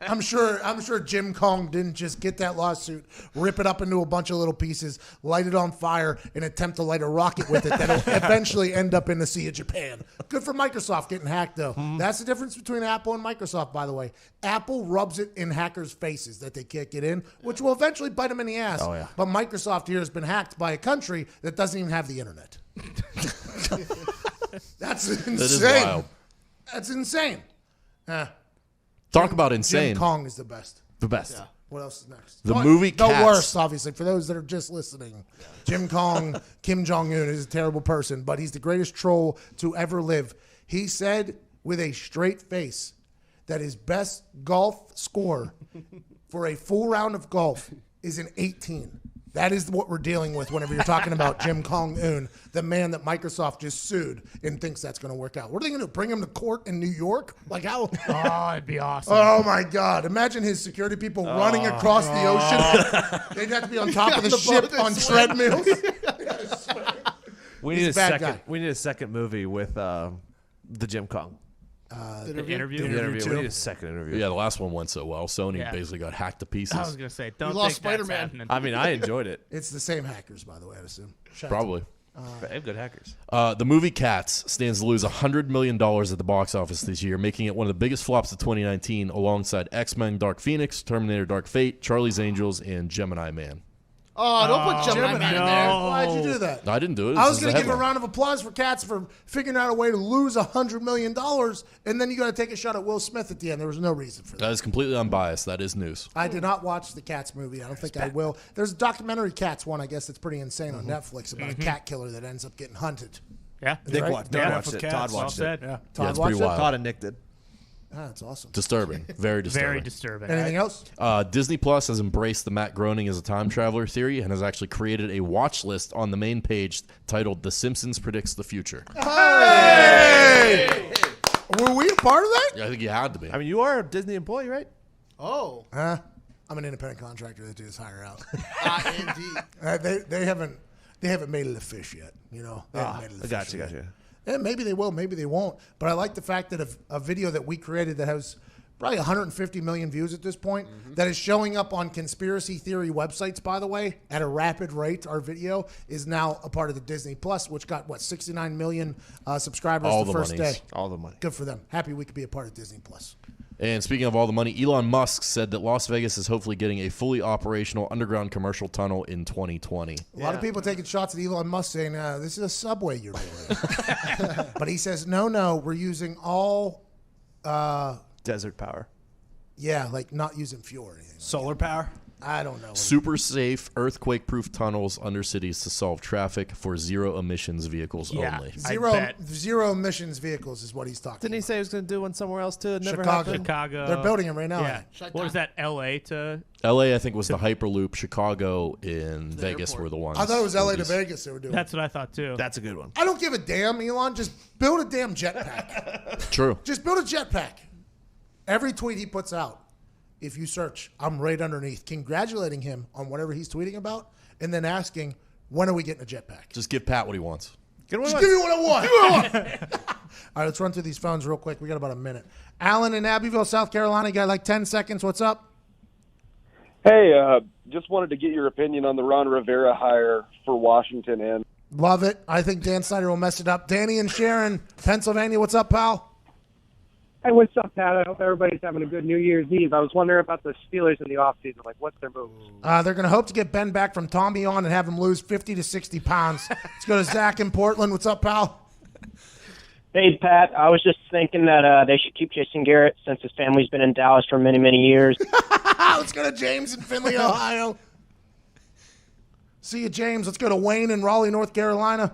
I'm sure Jim Kong didn't just get that lawsuit, rip it up into a bunch of little pieces, light it on fire, and attempt to light a rocket with it that'll eventually end up in the Sea of Japan. Good for Microsoft getting hacked, though. That's the difference between Apple and Microsoft, by the way. Apple rubs it in hackers' faces that they can't get in, which will eventually bite them in the ass. Oh, yeah. But Microsoft here has been hacked by a country that doesn't even have the internet. That's insane. That is wild. That's insane. Talk about insane. Jim Kong is the best. The best. Yeah. What else is next? The movie The Cats. worst, obviously, for those that are just listening. Jim Kong, Kim Jong-un is a terrible person, but he's the greatest troll to ever live. He said with a straight face that his best golf score for a full round of golf is an 18. That is what we're dealing with whenever you're talking about Jim Jong-un, the man that Microsoft just sued and thinks that's going to work out. What are they going to do? Bring him to court in New York? Like how? Oh, it'd be awesome. Oh, my God. Imagine his security people running across the ocean. They'd have to be on top of the ship on treadmills. We need a second. We need a second movie with the Jim Kong. The interview? The interview. We need a second interview. Yeah, the last one went so well. Sony Yeah. basically got hacked to pieces. I was going to say, don't lost think that's Spider-Man. happening. I mean, I enjoyed it. It's the same hackers, by the way, I'd assume. Shout out to Probably. They have good hackers. The movie Cats stands to lose $100 million at the box office this year, making it one of the biggest flops of 2019 alongside X-Men Dark Phoenix, Terminator Dark Fate, Charlie's Angels, and Gemini Man. Oh, don't put Gemini Man in there. Why'd you do that? No, I didn't do it. I This was is going the to give a headline. round of applause for Cats for figuring out a way to lose $100 million, and then you got to take a shot at Will Smith at the end. There was no reason for that. That is completely unbiased. That is news. I did not watch the Cats movie. I don't think I will. There's a documentary Cats one, I guess, that's pretty insane on Netflix about a cat killer that ends up getting hunted. Yeah. Nick Right? watched Yeah, it. for Todd Cats. watched Well it. said. Yeah. Yeah, Todd it's watched pretty it? wild. Todd and Nick did. Ah, that's awesome. Disturbing. Very disturbing. Very disturbing. Anything else? Disney Plus has embraced the Matt Groening as a time traveler theory and has actually created a watch list on the main page titled "The Simpsons Predicts the Future." Hey! Were we a part of that? Yeah, I think you had to be. I mean, you are a Disney employee, right? Oh. I'm an independent contractor that does hire out. Indeed. They haven't made it a fish yet. You know, they haven't made it a fish yet. Gotcha. Yeah, maybe they will, maybe they won't. But I like the fact that a video that we created that has probably 150 million views at this point, that is showing up on conspiracy theory websites, by the way, at a rapid rate. Our video is now a part of the Disney Plus, which got, 69 million subscribers All the the first monies. day. All the money. Good for them. Happy we could be a part of Disney Plus. And speaking of all the money, Elon Musk said that Las Vegas is hopefully getting a fully operational underground commercial tunnel in 2020. A lot of people taking shots at Elon Musk saying, this is a subway you're doing. But he says, no, we're using all, Desert power. like not using fuel or anything. Solar power. I don't know. Super safe, earthquake-proof tunnels under cities to solve traffic for zero-emissions vehicles only. Zero emissions vehicles is what he's talking Didn't he say he was going to do one somewhere else too? It never Chicago. happened? Chicago. They're building them right now. Yeah. What was that, L.A. to? LA, I think, was the Hyperloop. Chicago and Vegas airport. were the ones. I thought it was LA to movies. Vegas they were doing. That's what I thought too. That's a good one. I don't give a damn, Elon. Just build a damn jetpack. True. Just build a jetpack. Every tweet he puts out, if you search, I'm right underneath, congratulating him on whatever he's tweeting about, and then asking, when are we getting a jetpack? Just give Pat what he wants. Just give me what I want. Give me what I want. All right, let's run through these phones real quick. We got about a minute. Alan in Abbeville, South Carolina. You got like 10 seconds. What's up? Hey, just wanted to get your opinion on the Ron Rivera hire for Washington. And Love it. I think Dan Snyder will mess it up. Danny and Sharon, Pennsylvania. What's up, pal? Hey, what's up, Pat? I hope everybody's having a good New Year's Eve. I was wondering about the Steelers in the offseason. Like, what's their moves? They're going to hope to get Ben back from Tommy on and have him lose 50 to 60 pounds. Let's go to Zach in Portland. What's up, pal? Hey, Pat. I was just thinking that they should keep Jason Garrett since his family's been in Dallas for many, many years. Let's go to James in Findlay, Ohio. See you, James. Let's go to Wayne in Raleigh, North Carolina.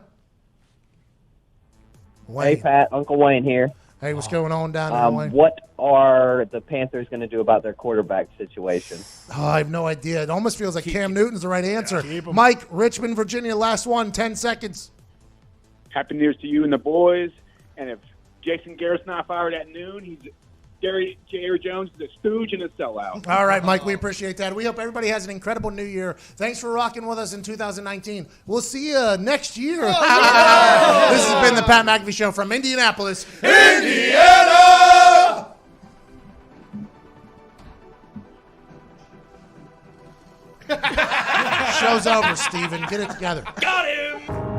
Wayne. Hey, Pat. Uncle Wayne here. Hey, what's going on down there, Wayne? What are the Panthers going to do about their quarterback situation? Oh, I have no idea. It almost feels like Cam Newton's the right answer. Mike, Richmond, Virginia, last one, 10 seconds. Happy New Year's to you and the boys. And if Jason Garrett's not fired at noon, he's Jerry Jones is a stooge and a sellout. All right, Mike, we appreciate that. We hope everybody has an incredible new year. Thanks for rocking with us in 2019. We'll see you next year. This has been the Pat McAfee Show from Indianapolis, Indiana! Show's over, Steven. Get it together. Got him!